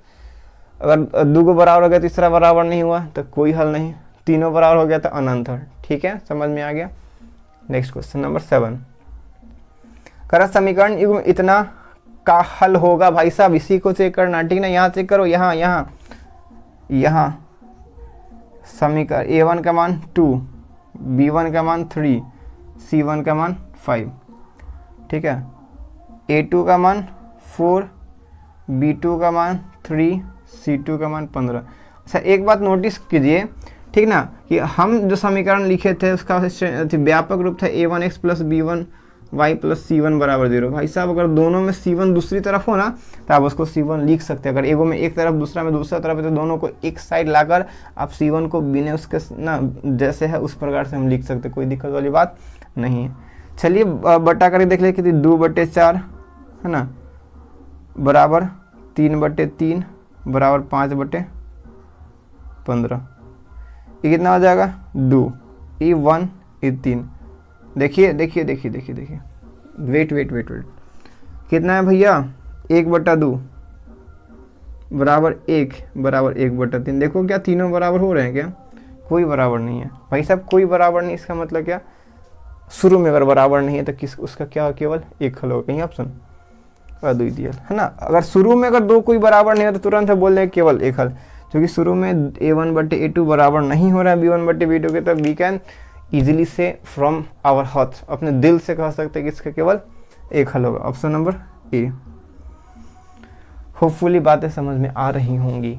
अगर दो गो बराबर हो गया, तीसरा बराबर नहीं हुआ तो कोई हल नहीं, तीनों बराबर हो गया तो अनंत हल, ठीक है, समझ में आ गया। नेक्स्ट क्वेश्चन नंबर 7, करा समीकरण युग्म इतना का हल होगा। भाई साहब इसी को चेक करना, ठीक ना, यहाँ चेक करो, यहाँ समीकरण A1 का मान 2, B1 का मान 3, C1 का मान 5, ठीक है, A2 का मान 4, B2 का मान 3, C2 का मान 15। अच्छा एक बात नोटिस कीजिए, ठीक ना, कि हम जो समीकरण लिखे थे उसका व्यापक रूप था A1x plus B1y plus C1 बराबर 0। भाई साहब अगर दोनों में C1 दूसरी तरफ हो ना तो आप उसको C1 लिख सकते हैं। अगर एगो में एक तरफ दूसरा में दूसरा तरफ है तो दोनों को एक साइड लाकर आप C1 को बिना उसके ना जैसे है उस प्रकार से हम लिख सकते, कोई दिक्कत वाली बात नहीं है। चलिए बटा करके देख लेते, 2/4 है ना बराबर 3/3 बराबर 5/15, ये कितना हो जाएगा 2, ये 1, ये 3। देखिए वेट कितना है भैया, 1/2 बराबर 1 बराबर 1/3। देखो क्या तीनों बराबर हो रहे हैं क्या, कोई बराबर नहीं है भाई साहब, कोई बराबर नहीं, इसका मतलब क्या, शुरू में अगर बराबर नहीं है तो किस उसका क्या केवल एक हल होगा, कहीं ऑप्शन अद्वितीय हल, है ना। अगर शुरू में अगर दो कोई बराबर नहीं है तो तुरंत से बोल दें केवल एक हल, क्योंकि शुरू में a1/a2 बराबर नहीं हो रहा है b1/b2 के, तो वी कैन इजीली से फ्रॉम आवर हार्ट, अपने दिल से कह सकते हैं कि इसका केवल एक हल होगा, ऑप्शन नंबर ए। होपफुली बातें समझ में आ रही होंगी,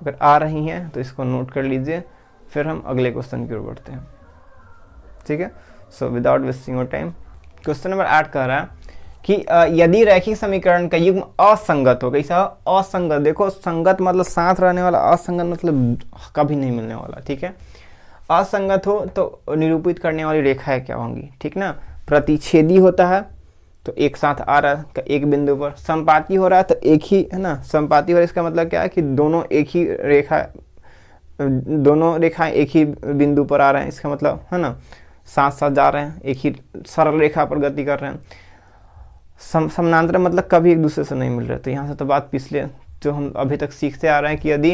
अगर आ रही हैं तो इसको नोट कर लीजिए, फिर हम अगले क्वेश्चन की ओर बढ़ते हैं, ठीक है। सो without wasting your time, question number 8 कह रहा है कि यदि रैखिक समीकरण का युग्म असंगत हो, कैसा असंगत, देखो संगत मतलब साथ रहने वाला, असंगत मतलब कभी नहीं मिलने वाला, ठीक है। असंगत हो तो निरूपित करने वाली रेखाएं क्या होंगी, ठीक ना। प्रतिच्छेदी होता है तो एक साथ आ रहा है एक बिंदु पर, संपाती हो रहा है तो एक ही, है ना, संपाती हो रहा है, इसका मतलब क्या है कि दोनों एक ही रेखा, दोनों रेखाएं एक ही बिंदु पर आ रहे हैं, इसका मतलब, है ना, साथ साथ जा रहे हैं, एक ही सरल रेखा पर गति कर रहे हैं। समानांतर मतलब कभी एक दूसरे से नहीं मिल रहे, तो यहाँ से तो बात पिछले जो हम अभी तक सीखते आ रहे हैं कि यदि,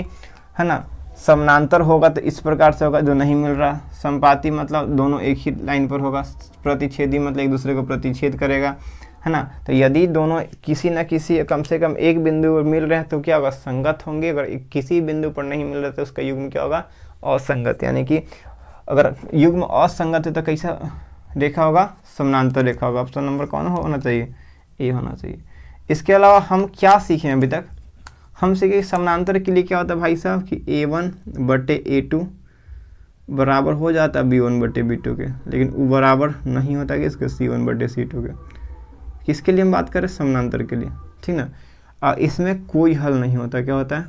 है ना, समानांतर होगा तो इस प्रकार से होगा जो नहीं मिल रहा, संपाती मतलब दोनों एक ही लाइन पर होगा, प्रतिच्छेदी मतलब एक दूसरे को प्रतिच्छेद करेगा, है ना। तो यदि दोनों किसी न किसी कम से कम एक बिंदु पर मिल रहे हैं तो क्या होगा, संगत होंगे। अगर किसी बिंदु पर नहीं मिल रहे तो उसका युग्म क्या होगा, असंगत। यानी कि अगर युग्म असंगत है तो कैसा रेखा होगा, समानांतर रेखा होगा। ऑप्शन नंबर कौन होना चाहिए, ए होना चाहिए। इसके अलावा हम क्या सीखे अभी तक, हम सीखे समानांतर के लिए क्या होता है भाई साहब कि a1/a2 बराबर हो जाता है b1/b2 के, लेकिन वो बराबर नहीं होता कि इसके c1/c2 के। किसके लिए हम बात करें, समानांतर के लिए, ठीक ना। इसमें कोई हल नहीं होता, क्या होता है,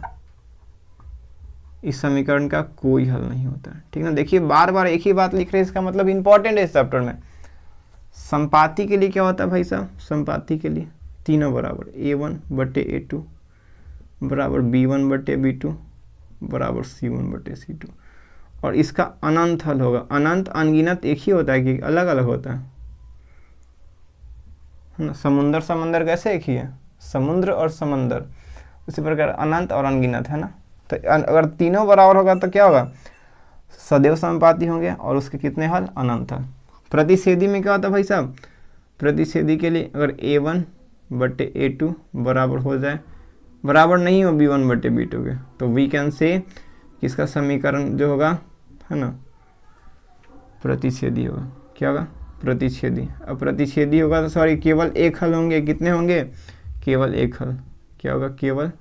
इस समीकरण का कोई हल नहीं होता है, ठीक ना। देखिए बार बार एक ही बात लिख रहे हैं, इसका मतलब इंपॉर्टेंट है इस चैप्टर में। संपाती के लिए क्या होता है भाई साहब, संपाती के लिए तीनों बराबर a1/a2 बराबर b1/b2 बराबर c1/c2, और इसका अनंत हल होगा। अनंत अनगिनत एक ही होता है कि अलग अलग होता है ना। समुंदर समंदर कैसे एक ही है, समुद्र और समंदर, उसी प्रकार अनंत और अनगिनत, है ना। तो अगर तीनों बराबर होगा तो क्या होगा, सदैव समानुपाती होंगे, और उसके कितने हल, अनंत हल। प्रतिच्छेदी में क्या होता है भाई साहब, प्रतिच्छेदी के लिए अगर a1/a2 बराबर हो जाए, बराबर नहीं हो b1/b2 के, तो वी कैन से किसका समीकरण जो होगा, है ना, प्रतिच्छेदी होगा। क्या होगा, प्रतिच्छेदी। अब प्रतिच्छेदी होगा तो सॉरी केवल एक हल होंगे, कितने होंगे, केवल एक हल। क्या होगा, केवल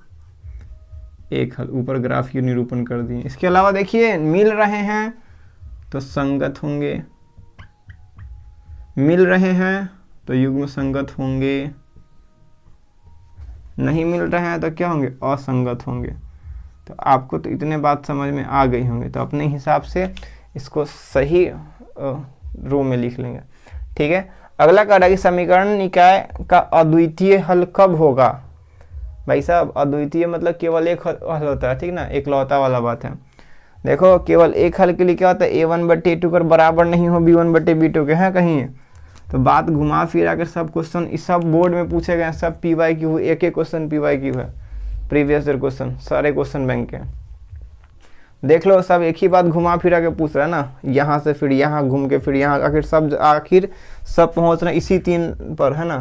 एक हल। ऊपर ग्राफ की निरूपण कर दिए। इसके अलावा देखिए मिल रहे हैं तो संगत होंगे, मिल रहे हैं तो युग्म संगत होंगे, नहीं मिल रहे हैं तो क्या होंगे, असंगत होंगे। तो आपको तो इतने बात समझ में आ गई होंगे, तो अपने हिसाब से इसको सही रो में लिख लेंगे, ठीक है। अगला कह रहा है कि समीकरण निकाय का अद्वितीय हल कब होगा। भाई साहब अद्वितीय मतलब केवल एक हल होता है, ठीक ना, एकलौता वाला बात है। देखो केवल एक हल के लिए क्या होता है, a1/a2 कर बराबर नहीं हो b1/b2 के, हैं कहीं तो बात घुमा फिरा कर सब क्वेश्चन इस सब बोर्ड में पूछे गए, सब PYQ, एक एक क्वेश्चन PYQ है, प्रीवियस ईयर क्वेश्चन, सारे क्वेश्चन बैंक के देख लो, सब एक ही बात घुमा फिरा के पूछ रहा है ना, यहाँ से फिर यहाँ घूम के फिर यहाँ, आखिर सब पहुँच रहे इसी तीन पर, है ना।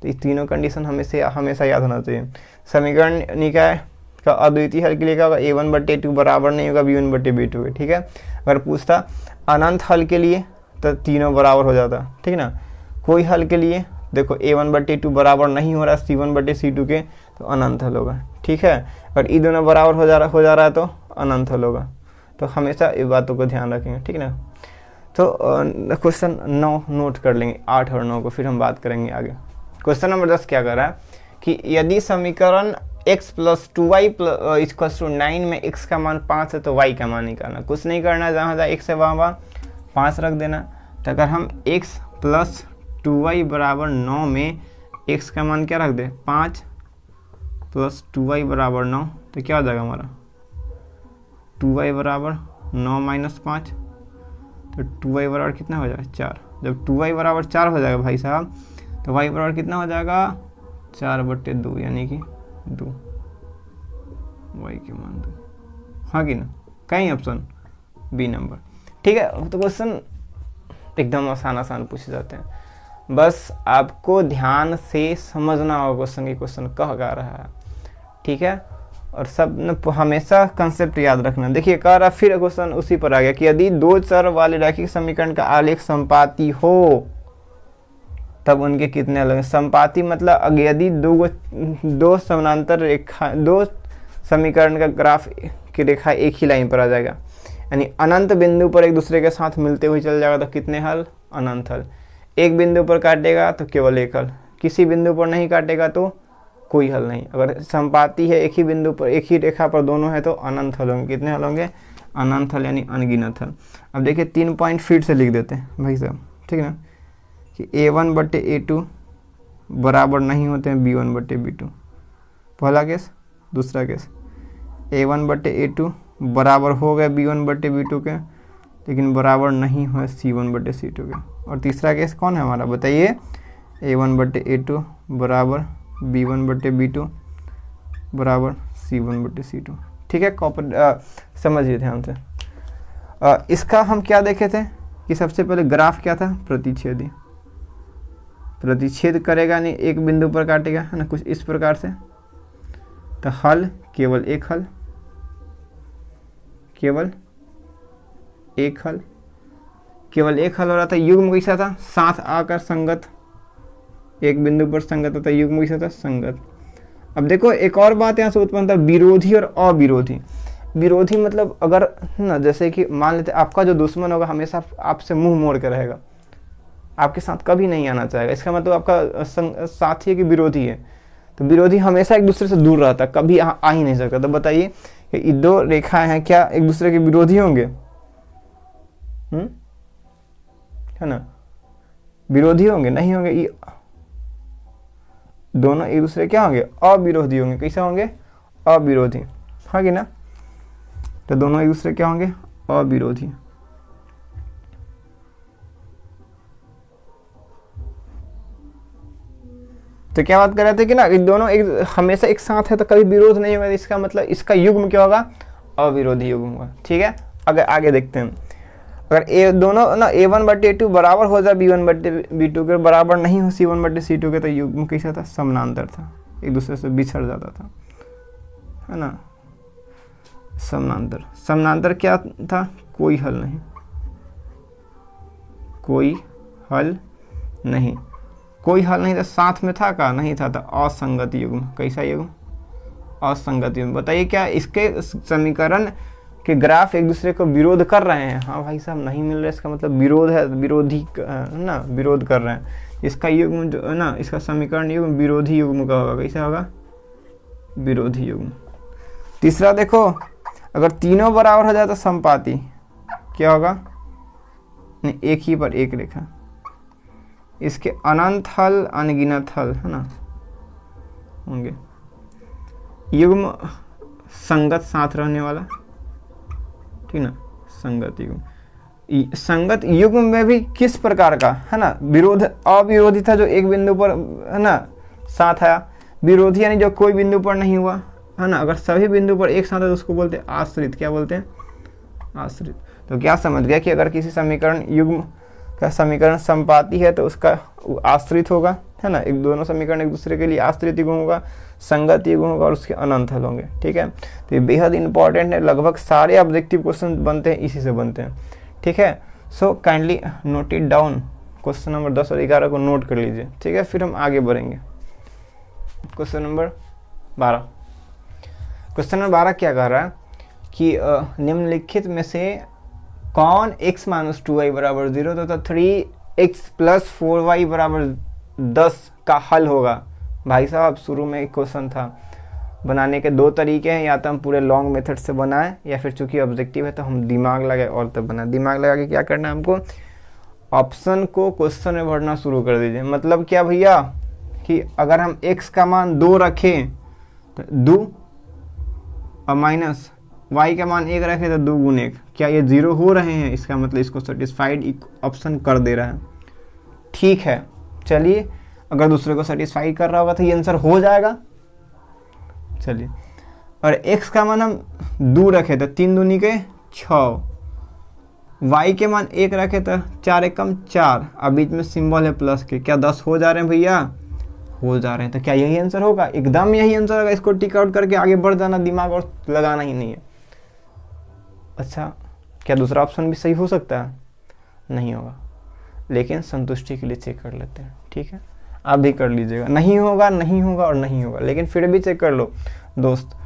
तो इस तीनों कंडीशन हमेशा याद होना चाहिए। समीकरण निकाय का अद्वितीय हल के लिए क्या होगा, a1/a2 बराबर नहीं होगा b1/b2 के, ठीक है। अगर पूछता अनंत हल के लिए तो तीनों बराबर हो जाता, ठीक ना। कोई हल के लिए देखो a1/a2 बराबर नहीं हो रहा c1/c2 के, तो अनंत हल होगा, ठीक है। अगर ये दोनों बराबर हो जा रहा है तो अनंत हल होगा। तो हमेशा इस बातों को ध्यान रखेंगे, ठीक ना। तो क्वेश्चन 9 नोट कर लेंगे, 8 और 9 को, फिर हम बात करेंगे आगे। क्वेश्चन नंबर 10 क्या कर रहा है कि यदि समीकरण x + 2y = 9 में x का मान 5 है तो y का मान निकालना। कुछ नहीं करना, जहाँ जहाँ x है वहाँ 5 रख देना। तो अगर हम x + 2y = 9 में x का मान क्या रख दे, 5 + 2y = 9, तो क्या हो जाएगा हमारा 2y = 9 - 5, तो 2y बराबर कितना हो जाएगा 4। जब 2y = 4 हो जाएगा भाई साहब, तो y बराबर कितना हो जाएगा 4/2, यानी कि 2, y के मान 2, हाँ कि ना, कहीं ऑप्शन बी नंबर। ठीक है, तो क्वेश्चन एकदम आसान पूछे जाते हैं, बस आपको ध्यान से समझना होगा क्वेश्चन की क्वेश्चन कह क्या रहा है। ठीक है, और सब न हमेशा कंसेप्ट याद रखना। देखिए कह रहा फिर क्वेश्चन उसी पर आ गया कि यदि दो चर वाले रैखिक समीकरण का आलेख समपाती हो तब उनके कितने अलग हैं। समपाती मतलब यदि दो समानांतर रेखा, दो समीकरण का ग्राफ की रेखा एक ही लाइन पर आ जाएगा, यानी अनंत बिंदु पर एक दूसरे के साथ मिलते हुए चल जाएगा तो कितने हल, अनंत हल। एक बिंदु पर काटेगा तो केवल एक हल, किसी बिंदु पर नहीं काटेगा तो कोई हल नहीं। अगर संपाती है एक ही बिंदु पर एक ही रेखा पर दोनों है तो अनंत हल होंगे। कितने हल होंगे, अनंत हल यानी अनगिनत हल। अब देखिए 3 पॉइंट फिर से लिख देते हैं भाई साहब, ठीक है ना, कि A1/A2 बराबर नहीं होते हैं B1/B2। पहला केस, दूसरा केस A1/A2 बराबर हो गए B1/B2 के, लेकिन बराबर नहीं हुए C1/C2 के। और तीसरा केस कौन है हमारा, बताइए, A1/A2 बराबर B1/B2 बराबर C1/C2। ठीक है, समझिए ध्यान से। इसका हम क्या देखे थे कि सबसे पहले ग्राफ क्या था, प्रतिच्छेदी, प्रतिच्छेद करेगा नहीं एक बिंदु पर काटेगा, है ना, कुछ इस प्रकार से। तो हल केवल एक हल, केवल एक हल, केवल एक हल हो रहा था। युग्म कैसा था, साथ आकर संगत, एक बिंदु पर संगत होता है, युग्म कैसा था, संगत। अब देखो एक और बात यहाँ से उत्पन्न होता है, विरोधी और अविरोधी। विरोधी मतलब अगर ना, जैसे कि मान लेते आपका जो दुश्मन होगा हमेशा आपसे मुंह मोड़ के रहेगा, आपके साथ कभी नहीं आना चाहेगा, इसका मतलब आपका साथी है कि विरोधी है। तो विरोधी हमेशा एक दूसरे से दूर रहता है, कभी आ ही नहीं सकता। तो बताइए कि ये दो रेखाएं हैं, क्या एक दूसरे के विरोधी होंगे, है ना, विरोधी होंगे, नहीं होंगे। ये दोनों एक दूसरे क्या होंगे, अविरोधी होंगे। कैसा होंगे, अविरोधी, हाँ कि ना। तो दोनों एक दूसरे क्या होंगे, अविरोधी। तो क्या बात कर रहे थे कि ना, दोनों एक हमेशा एक साथ है तो कभी विरोध नहीं होगा। इसका मतलब इसका युग्म क्या होगा, अविरोधी युग्म होगा। ठीक है, अगर आगे देखते हैं, अगर ए दोनों ना A1/A2 बराबर हो जाए B1/B2 के, बराबर नहीं हो C1/C2 के, तो युग्म कैसा था, समानांतर था, एक दूसरे से बिछड़ जाता था, है ना, समानांतर। समानांतर क्या था, कोई हल नहीं, कोई हल नहीं, कोई हल नहीं था। साथ में था का नहीं था, तो असंगत युग्म। कैसा युग्म, असंगत युग्म। बताइए क्या इसके समीकरण के ग्राफ एक दूसरे को विरोध कर रहे हैं, हाँ भाई साहब, नहीं मिल रहे, इसका मतलब विरोध है, विरोधी ना, विरोध कर रहे हैं। इसका युग्म जो है ना, इसका समीकरण युग्म विरोधी युग्म का होगा। कैसा होगा, विरोधी युग्म। तीसरा देखो, अगर तीनों बराबर हो जाए तो संपाती क्या होगा, नहीं, एक ही पर एक रेखा, इसके अनंत हल अनगिनत हल, है ना, होंगे। युग्म संगत, साथ रहने वाला, ठीक ना, संगत युग्म। संगत युग्म में भी किस प्रकार का, है ना, विरोध, अविरोधी था जो एक बिंदु पर, है ना, साथ आया। विरोधी यानी जो कोई बिंदु पर नहीं हुआ, है ना। अगर सभी बिंदु पर एक साथ है तो उसको बोलते हैं आश्रित। क्या बोलते हैं, आश्रित। तो क्या समझ गया कि अगर किसी समीकरण युग्म का समीकरण संपाती है तो उसका आश्रित होगा, है ना, एक दोनों समीकरण एक दूसरे के लिए आश्रित युग्म होगा, संगत युग्म होगा और उसके अनंत हल होंगे। ठीक है, तो ये बेहद इंपॉर्टेंट है, लगभग सारे ऑब्जेक्टिव क्वेश्चन बनते हैं इसी से बनते हैं। ठीक है, so kindly note it down, question number 10 और 11 को नोट कर लीजिए। ठीक है, फिर हम आगे बढ़ेंगे। क्वेश्चन नंबर 12, क्वेश्चन नंबर 12 क्या कह रहा है कि निम्नलिखित में से कौन x - 2y बराबर 0 तथा 3x + 4y बराबर 10 का हल होगा। भाई साहब शुरू में एक क्वेश्चन था, बनाने के दो तरीके हैं, या तो हम पूरे लॉन्ग मेथड से बनाएं या फिर चूंकि ऑब्जेक्टिव है तो हम दिमाग लगाए और तब बनाए। दिमाग लगा के क्या करना है हमको, ऑप्शन को क्वेश्चन में भरना शुरू कर दीजिए। मतलब क्या भैया कि अगर हम x का मान 2 रखें तो 2 और माइनस y का मान 1 रखें तो 2 × 1, क्या ये 0 हो रहे हैं, इसका मतलब इसको सेटिस्फाइड ऑप्शन कर दे रहा है। ठीक है, चलिए, अगर दूसरे को सेटिस्फाई कर रहा होगा तो ये आंसर हो जाएगा। चलिए, और x का मान हम 2 रखे तो 3 दूनी के 6, y के मान 1 रखे तो 4 एकम 4, अब बीच में सिंबल है प्लस के, क्या 10 हो जा रहे हैं भैया? हो जा रहे हैं। तो क्या यही आंसर होगा? एकदम यही आंसर होगा। इसको टिक आउट करके आगे बढ़ जाना, दिमाग और लगाना ही नहीं है। अच्छा, क्या दूसरा ऑप्शन भी सही हो सकता है? नहीं होगा, लेकिन संतुष्टि के लिए चेक कर लेते हैं, ठीक है? आप भी कर लीजिएगा। नहीं होगा, नहीं होगा और नहीं होगा, लेकिन फिर भी चेक कर लो दोस्त।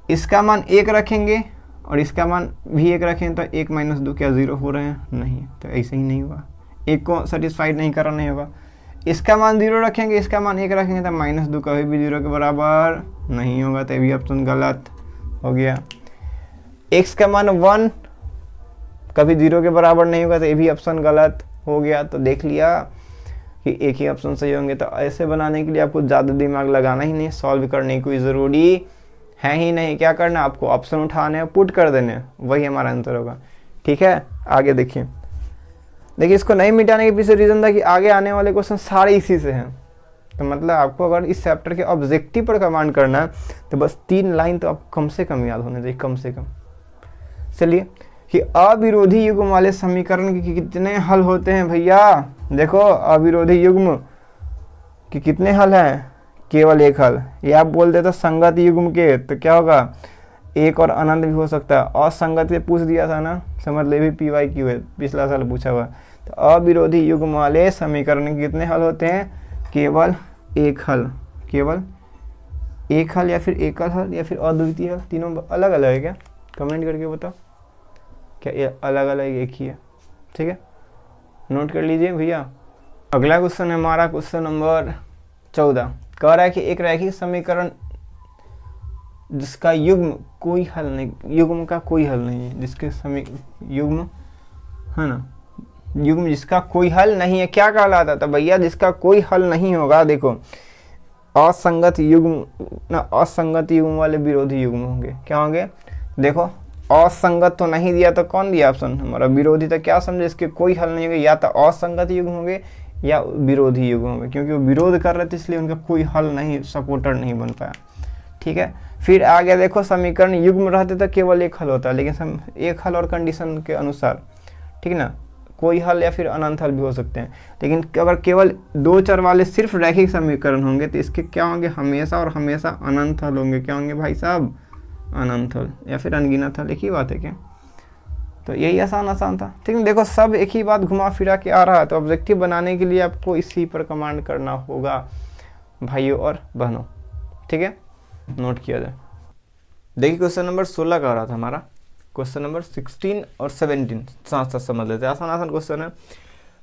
इसका मान 1 रखेंगे और इसका मान भी 1 रखें तो 1 - 2 क्या 0 हो रहे हैं? नहीं, तो ऐसे ही नहीं होगा। 1 को सेटिस्फाइड नहीं करना, नहीं होगा। इसका मान 0 रखेंगे, इसका मान 1 रखेंगे तो -2 कभी भी 0 के बराबर नहीं होगा, तो ये भी ऑप्शन गलत हो गया। x का मान 1 कभी 0 के बराबर नहीं होगा, तो ये भी ऑप्शन गलत हो गया। तो देख लिया कि एक ही ऑप्शन सही होंगे। तो ऐसे बनाने के लिए आपको ज़्यादा दिमाग लगाना ही नहीं, सॉल्व करने की कोई ज़रूरी है ही नहीं। क्या करना, आपको ऑप्शन उठाने और पुट कर देने, वही हमारा आंसर होगा, ठीक है? आगे देखिए, इसको नहीं मिटाने के पीछे रीज़न था कि आगे आने वाले क्वेश्चन सारे इसी से हैं। तो मतलब आपको अगर इस चैप्टर के ऑब्जेक्टिव पर कमांड करना है तो बस 3 लाइन तो आप कम से कम याद होने चाहिए, कम से कम। चलिए, कि अविरोधी युग्म वाले समीकरण के कितने हल होते हैं भैया? देखो, अविरोधी युग्म के कितने हल हैं? केवल 1 हल। ये आप बोल देते संगत युग्म के, तो क्या होगा? 1 और अनंत भी हो सकता है। असंगत के पूछ दिया था ना, समझ ले भी PYQ है, पिछला साल पूछा हुआ। तो अविरोधी युग्म वाले समीकरण के कितने हल होते हैं? केवल 1 हल। केवल 1 हल या फिर एकल हल या फिर अद्वितीय हल, तीनों अलग अलग है क्या? कमेंट करके बताओ, क्या ये अलग अलग एक ही है? ठीक है, नोट कर लीजिए भैया। अगला क्वेश्चन है हमारा क्वेश्चन नंबर 14। कह रहा है कि एक रैखिक समीकरण जिसका युग्म कोई हल नहीं, युग्म का कोई हल नहीं है, जिसके युग्म है ना, युग्म जिसका कोई हल नहीं है, क्या कहलाता था भैया? जिसका कोई हल नहीं होगा। देखो, असंगत युग्म ना, असंगत युग्म वाले विरोधी युग्म होंगे। क्या होंगे? देखो, असंगत तो नहीं दिया, तो कौन दिया ऑप्शन हमारा? विरोधी। तो क्या समझे, इसके कोई हल नहीं होंगे, या तो असंगत युग्म होंगे या विरोधी युग्म होंगे, क्योंकि वो विरोध कर रहे थे इसलिए उनका कोई हल नहीं, सपोर्टर नहीं बन पाया, ठीक है? फिर आगे देखो, समीकरण युग्म रहते तो केवल 1 हल होता है, लेकिन 1 हल और कंडीशन के अनुसार, ठीक ना, कोई हल या फिर अनंत हल भी हो सकते हैं। लेकिन अगर केवल 2 चर वाले सिर्फ रैखिक समीकरण होंगे तो इसके क्या होंगे? हमेशा और हमेशा अनंत हल होंगे। क्या होंगे भाई साहब? अनंत हल या फिर अनगिनत हल, एक ही बात है क्या? तो यही आसान था, ठीक है? देखो, सब एक ही बात घुमा फिरा के आ रहा है, तो ऑब्जेक्टिव बनाने के लिए आपको इसी पर कमांड करना होगा भाइयों और बहनों, ठीक है? नोट किया जाए। देखिए, क्वेश्चन नंबर 16 का आ रहा था हमारा। क्वेश्चन नंबर 16 और 17 साथ साथ समझ लेते हैं। आसान क्वेश्चन है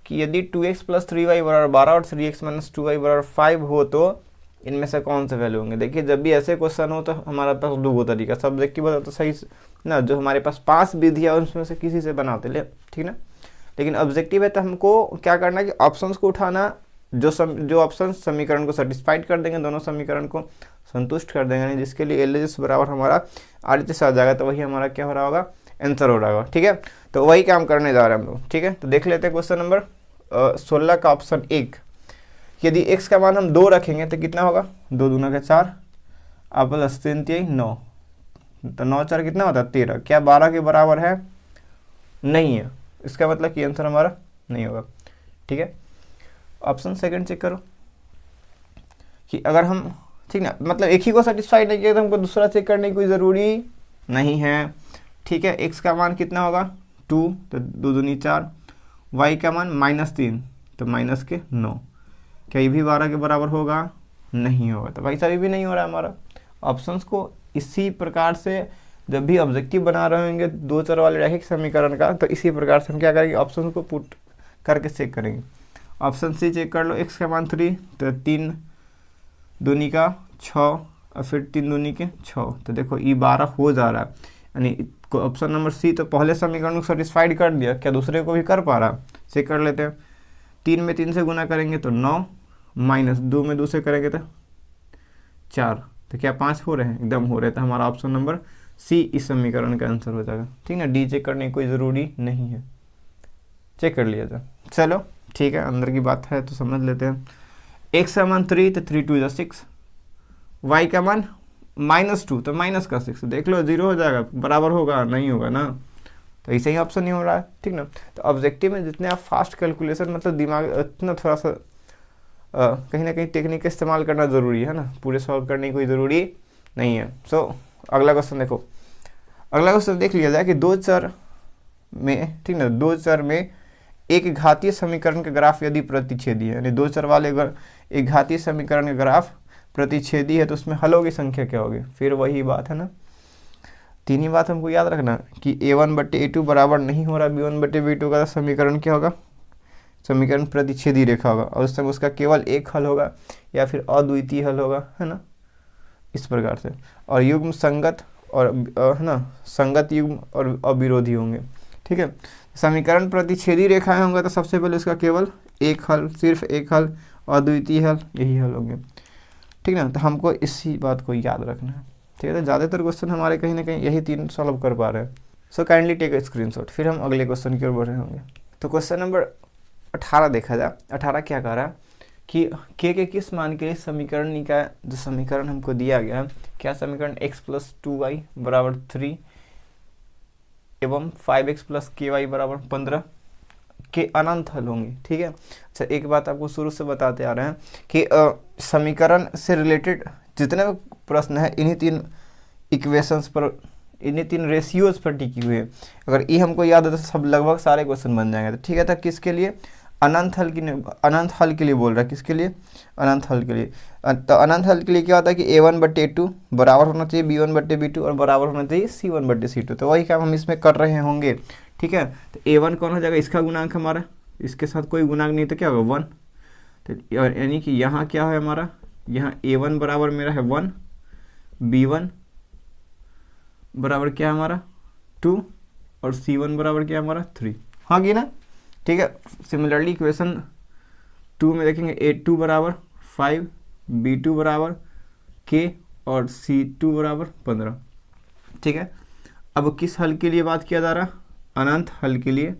कि यदि 2x + 3y = 12 और 3x - 2y = 5 हो तो इनमें से कौन से वैल्यू होंगे? देखिए, जब भी ऐसे क्वेश्चन हो तो हमारे पास 2 तरीका, सब्जेक्टिव होता तो सही ना, जो हमारे पास 5 विधियाँ उसमें से किसी से बनाते ले, ठीक ना? लेकिन ऑब्जेक्टिव है तो हमको क्या करना है कि ऑप्शंस को उठाना, जो ऑप्शन समीकरण को सेटिस्फाइड कर देंगे, दोनों समीकरण को संतुष्ट कर देंगे, नहीं जिसके लिए LHS बराबर हमारा RHS आ जाएगा, तो वही हमारा क्या हो रहा होगा? आंसर हो रहा होगा, ठीक है? तो वही काम करने जा रहे हैं हम लोग, ठीक है? तो देख लेते हैं क्वेश्चन नंबर 16 का ऑप्शन 1। यदि x का मान हम 2 रखेंगे तो कितना होगा? 2 दूना का 4, आप प्लस 3 3 9, तो 9 4 कितना होता है? 13। क्या 12 के बराबर है? नहीं है, इसका मतलब कि आंसर हमारा नहीं होगा, ठीक है? ऑप्शन सेकंड चेक करो कि अगर हम, ठीक ना, मतलब एक ही को सेटिस्फाइड नहीं किया तो हमको दूसरा चेक करने की कोई ज़रूरी नहीं है, ठीक है? x का मान कितना होगा? 2, तो 2 दूनी 4, y का मान -3, तो -9। क्या ये भी 12 के बराबर होगा? नहीं होगा। तो भाई सभी भी नहीं हो रहा है हमारा। ऑप्शंस को इसी प्रकार से जब भी ऑब्जेक्टिव बना रहे होंगे 2 चर वाले रैखिक समीकरण का, तो इसी प्रकार से हम क्या करेंगे? ऑप्शन को पुट करके चेक करेंगे। ऑप्शन सी चेक कर लो, x का मान 3, तो 3 दूनी का 6 और फिर 3 दूनी के 6, तो देखो ये 12 हो जा रहा है, यानी ऑप्शन नंबर सी तो पहले समीकरण को सेटिस्फाइड कर दिया, क्या दूसरे को भी कर पा रहा? चेक कर लेते हैं। 3 में 3 से गुना करेंगे तो 9, -2 में 2 से करेंगे तो 4, तो क्या 5 हो रहे हैं? एकदम हो रहे, तो हमारा ऑप्शन नंबर सी इस समीकरण का आंसर हो जाएगा, ठीक है? डी चेक करने की कोई ज़रूरी नहीं है, चेक कर लिया जाए। चलो ठीक है, अंदर की बात है तो समझ लेते हैं। x का मान 3, तो 3 2 6, y का मान -2, तो -6, देख लो 0 हो जाएगा, बराबर होगा? नहीं होगा ना, तो ऐसे ही ऑप्शन नहीं हो रहा है, ठीक ना। तो ऑब्जेक्टिव में जितने आप फास्ट कैलकुलेशन, मतलब दिमाग इतना थोड़ा सा कहीं ना कहीं टेक्निक का इस्तेमाल करना ज़रूरी है ना, पूरे सॉल्व करने की कोई ज़रूरी नहीं है। सो अगला क्वेश्चन देखो, अगला क्वेश्चन देख लिया जाए कि दो चर में, ठीक ना, दो चर में एक घातीय समीकरण का ग्राफ यदि प्रतिच्छेदी है, यानी दो चर वाले अगर एक घातीय समीकरण का ग्राफ प्रतिच्छेदी है तो उसमें हलों की संख्या क्या होगी। फिर वही बात है ना, तीन ही बात हमको याद रखना कि a1/a2 बराबर नहीं हो रहा b1/b2 का, समीकरण क्या होगा, समीकरण प्रतिच्छेदी रेखा होगा, और उस समय उसका केवल एक हल होगा या फिर अद्वितीय हल होगा, है ना, इस प्रकार से। और युग्म संगत और है ना, संगत युग्म और अविरोधी होंगे, ठीक है। समीकरण प्रतिच्छेदी रेखाएं होंगे तो सबसे पहले उसका केवल एक हल, सिर्फ एक हल, अद्वितीय हल, यही हल होंगे, ठीक ना। तो हमको इसी बात को याद रखना है, ठीक है। तो ज़्यादातर क्वेश्चन हमारे कहीं ना कहीं यही तीन सॉल्व कर पा रहे हैं। So kindly take a screenshot, फिर हम अगले क्वेश्चन की ओर बढ़ रहे होंगे। तो क्वेश्चन नंबर 18 देखा जाए। 18 क्या कह रहा है कि के किस मान के लिए समीकरण का जो समीकरण हमको दिया गया है, क्या समीकरण x + 2y = 3 एवं 5x + ky = 15 के अनंत हल होंगे, ठीक है। अच्छा, एक बात आपको शुरू से बताते आ रहे हैं कि समीकरण से रिलेटेड जितने प्रश्न हैं इन्हीं तीन इक्वेशंस पर, इन्हीं तीन रेशियोज पर टिकी हुई है। अगर ये हमको याद है तो सब लगभग सारे क्वेश्चन बन जाएंगे, तो ठीक है। तो किसके लिए, अनंत हल की, अनंत हल के लिए बोल रहा है, किसके लिए, अनंत हल के लिए। तो अनंत हल के लिए क्या होता है कि a1/a2 बराबर होना चाहिए b1/b2 और बराबर होना चाहिए c1/c2। तो वही काम हम इसमें कर रहे होंगे, ठीक है। तो a1 कौन हो जाएगा, इसका गुणांक हमारा, इसके साथ कोई गुणांक नहीं तो क्या होगा 1। तो यानी कि यहाँ क्या है हमारा, यहाँ a1 बराबर मेरा है 1, b1 बराबर क्या है हमारा 2 और c1 बराबर क्या है हमारा 3, हाँ कि ना, ठीक है। सिमिलरली इक्वेशन 2 में देखेंगे a2 बराबर 5, b2 बराबर k और c2 बराबर 15, ठीक है। अब किस हल के लिए बात किया जा रहा, अनंत हल के लिए।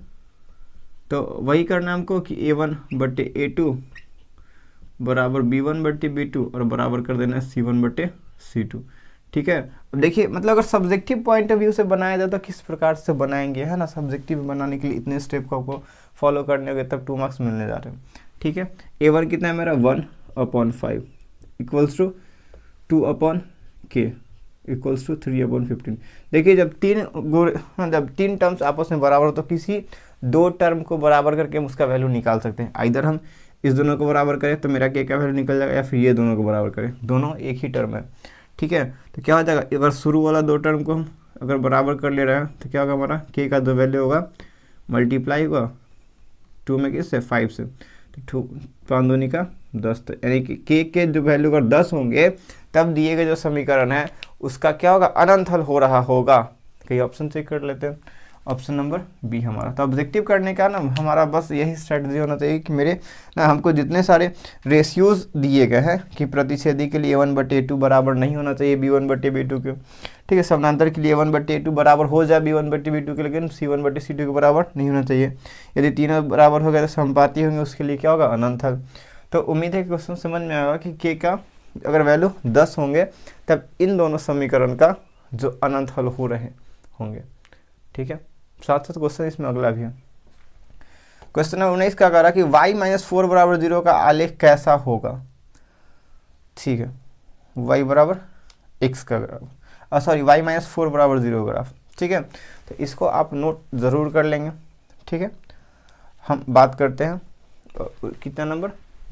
तो वही करना हमको कि a1/a2 बराबर b1/b2 और बराबर कर देना c1/c2, ठीक है। अब देखिए, मतलब अगर सब्जेक्टिव पॉइंट ऑफ व्यू से बनाया जाए तो किस प्रकार से बनाएंगे, है ना। सब्जेक्टिव बनाने के लिए इतने स्टेप को आपको फॉलो करने होंगे, तब 2 मार्क्स मिलने जा रहे हैं, ठीक है। a1 कितना है मेरा 1/5 equals to 2/k equals to 3/15। देखिए, जब तीन टर्म्स आपस में बराबर हो तो किसी दो टर्म को बराबर करके हम उसका वैल्यू निकाल सकते हैं। इधर हम इस दोनों को बराबर करें तो मेरा k का वैल्यू निकल जाएगा, या फिर ये दोनों को बराबर करें, दोनों एक ही टर्म है, ठीक है। तो क्या हो जाएगा, अगर शुरू वाला दो टर्म को हम अगर बराबर कर ले रहे हैं तो क्या होगा, हमारा k का जो वैल्यू होगा मल्टीप्लाई होगा 2 में किससे 5 से, तो 5 दूनी का 10। तो यानी कि k के जो वैल्यू अगर 10 होंगे तब दिए गए जो समीकरण है उसका क्या होगा, अनंत हल हो रहा होगा। कई ऑप्शन चेक कर लेते हैं, ऑप्शन नंबर बी हमारा। तो ऑब्जेक्टिव करने का ना हमारा बस यही स्ट्रेटजी होना चाहिए कि मेरे ना हमको जितने सारे रेशियोज दिए गए हैं कि प्रतिच्छेदी के लिए a1/a2 बराबर नहीं होना चाहिए b1/b2 के, ठीक है। समानांतर के लिए a1/a2 बराबर हो जाए b1/b2 के, लेकिन c1/c2 के बराबर नहीं होना चाहिए। यदि तीनों बराबर हो गए तो समपाती होंगे, उसके लिए क्या होगा, अनंत हल। तो उम्मीद है कि क्वेश्चन समझ में आएगा कि k का अगर वैल्यू 10 होंगे तब इन दोनों समीकरण का जो अनंत हल हो रहे होंगे, ठीक है। साथ साथ क्वेश्चन इसमें अगला भी है। क्वेश्चन नंबर 19 का कह रहा कि y - 4 = 0 का आलेख कैसा होगा, ठीक है। y बराबर x का ग्राफ, सॉरी y - 4 = 0 ग्राफ, ठीक है। तो इसको आप नोट ज़रूर कर लेंगे, ठीक है। हम बात करते हैं कितना नंबर,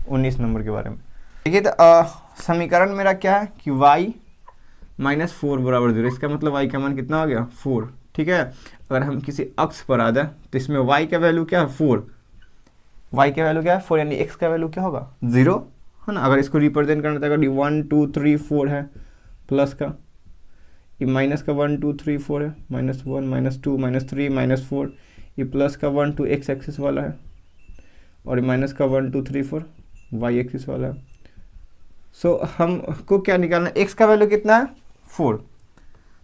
19 नंबर के बारे में। देखिए, तो समीकरण मेरा क्या है कि y - 4 = 0, इसका मतलब y का मान कितना हो गया 4, ठीक है। अगर हम किसी अक्ष पर आ जाए तो इसमें y का वैल्यू क्या है 4, y का वैल्यू क्या है 4, यानी x का वैल्यू क्या होगा 0, है ना। अगर इसको रिप्रेजेंट करना तो अगर 1 2 3 4 है, प्लस का ये माइनस का 1 2 3 4 है, -1 -2 -3 -4, ये प्लस का 1 2 x एक्सिस वाला है, और ये माइनस का 1 2 3 4 y एक्सिस वाला है। सो हमको क्या निकालना है, x का वैल्यू कितना है 4,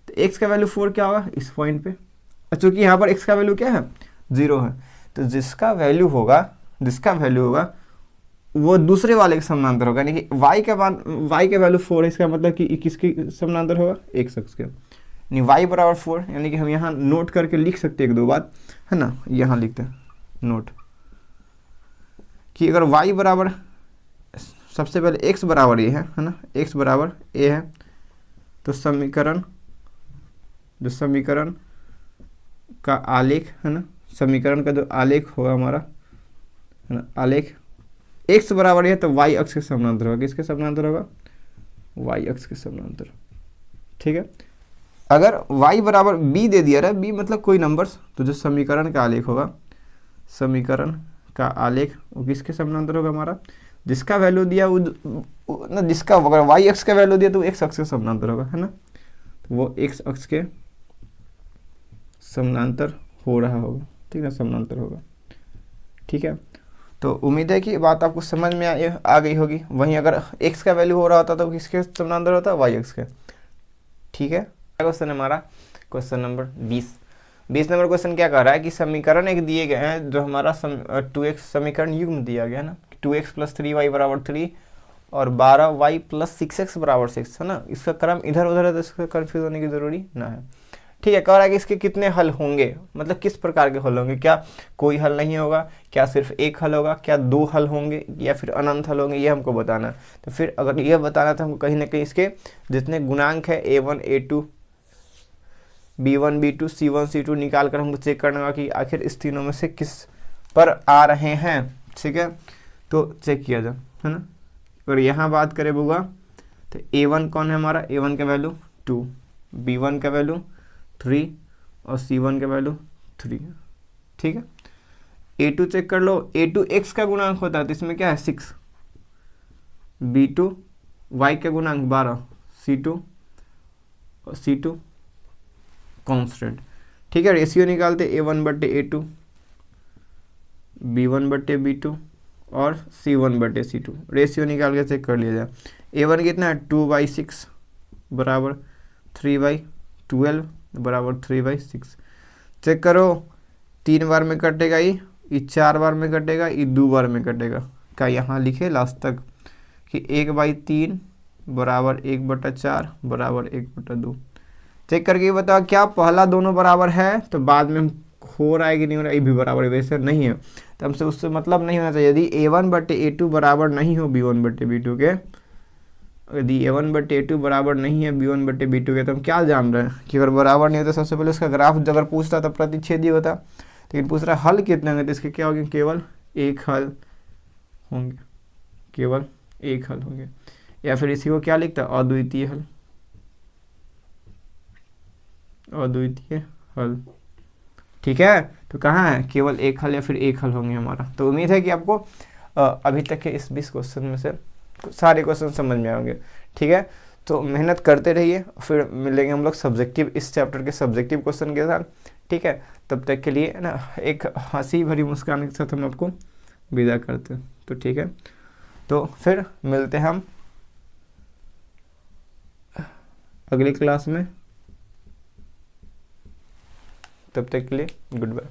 तो x का वैल्यू 4 क्या होगा इस पॉइंट पे, चूँकि यहाँ पर x का वैल्यू क्या है 0 है, तो जिसका वैल्यू होगा वो दूसरे वाले के समानांतर होगा, यानी कि y का वैल्यू 4 है, इसका मतलब कि किसके समानांतर होगा x अक्ष के, यानी y बराबर 4, यानी कि हम यहाँ नोट करके लिख सकते हैं एक दो बात, है ना। यहाँ लिखते हैं नोट कि अगर y बराबर, सबसे पहले x बराबर ये है ना, x बराबर a है, तो समीकरण, जो समीकरण का आलेख है ना, समीकरण का जो आलेख होगा हमारा, है ना, आलेख x बराबर है तो y अक्ष के समानांतर होगा। किसके समानांतर होगा? y अक्ष के समानांतर। ठीक है, अगर y बराबर b दे दिया रहा, b मतलब कोई नंबर्स, तो जो समीकरण का आलेख होगा, समीकरण का आलेख वो किसके समानांतर होगा? हमारा जिसका वैल्यू दिया ना, जिसका अगर y अक्ष का वैल्यू दिया तो x अक्ष के समानांतर होगा, है ना। तो वो x अक्ष के समानांतर हो रहा होगा, ठीक है, समानांतर होगा। ठीक है, तो उम्मीद है कि बात आपको समझ में आ गई होगी। वहीं अगर x का वैल्यू हो रहा होता तो किसके समानांतर होता? y अक्ष के। ठीक है, क्वेश्चन हमारा क्वेश्चन नंबर 20 नंबर क्वेश्चन क्या कह रहा है कि समीकरण एक दिए गए हैं, जो हमारा 2x समीकरण युग्म दिया गया है ना, 2x + 3y = 3 और 12y + 6x = 6, है ना। इसका क्रम इधर उधर है तो इसका कन्फ्यूज होने की जरूरी ना है। ठीक है, कह रहा है कि इसके कितने हल होंगे, मतलब किस प्रकार के हल होंगे, क्या कोई हल नहीं होगा, क्या सिर्फ एक हल होगा, क्या दो हल होंगे, या फिर अनंत हल होंगे, ये हमको बताना है। तो फिर अगर यह बताना तो हमको कहीं ना कहीं इसके जितने गुणांक है a1 a2 b1 b2 c1 c2 निकाल कर हमको चेक करना होगा कि आखिर इस तीनों में से किस पर आ रहे हैं। ठीक है, तो चेक किया जाए, है ना। अगर यहाँ बात करें बुआ तो a1 कौन है हमारा? a1 का वैल्यू 2, b1 का वैल्यू 3 और c1 का वैल्यू 3। ठीक है, a2 चेक कर लो, a2 x का गुणांक होता है तो इसमें क्या है? 6, b2 y का गुणांक 12, c2 और c2 कॉन्स्टेंट। ठीक है, रेशियो निकालते a1/a2 b1/b2 और c1/c2, रेशियो निकाल के चेक कर लिया जाए। a1 कितना है? 2/6 बराबर 3/12 बराबर 3/6। चेक करो, 3 बार में कटेगा, ये 4 बार में कटेगा, ये 2 बार में कटेगा। क्या यहाँ लिखे लास्ट तक कि 1/3 बराबर 1/4 बराबर 1/2। चेक करके बताओ क्या पहला दोनों बराबर है, तो बाद में हो रहा है कि नहीं हो रहा है, ये भी बराबर है, वैसे नहीं है तो हमसे उससे मतलब नहीं होना चाहिए। यदि a1/a2 बराबर नहीं हो b1/b2 के, यदि a1/a2 बराबर नहीं है b1/b2 के, तो हम क्या जान रहे हैं कि अगर बराबर नहीं होता सबसे पहले उसका ग्राफ अगर पूछता तो प्रतिच्छेदी होता, लेकिन पूछ रहा है हल कितने होंगे, तो इसके क्या होंगे? केवल एक हल होंगे, केवल एक हल होंगे। या फिर इसी को क्या लिखता है? अद्वितीय हल, अद्वितीय हल। ठीक है, तो कहाँ है? केवल एक हल या फिर एक हल होंगे हमारा। तो उम्मीद है कि आपको अभी तक के इस 20 क्वेश्चन में से सारे क्वेश्चन समझ में आएंगे। ठीक है, तो मेहनत करते रहिए, फिर मिलेंगे हम लोग सब्जेक्टिव, इस चैप्टर के सब्जेक्टिव क्वेश्चन के साथ। ठीक है, तब तक के लिए ना एक हंसी भरी मुस्कान के साथ हम आपको विदा करते हैं। तो ठीक है, तो फिर मिलते हैं हम अगली क्लास में, तब तक के लिए गुड बाय।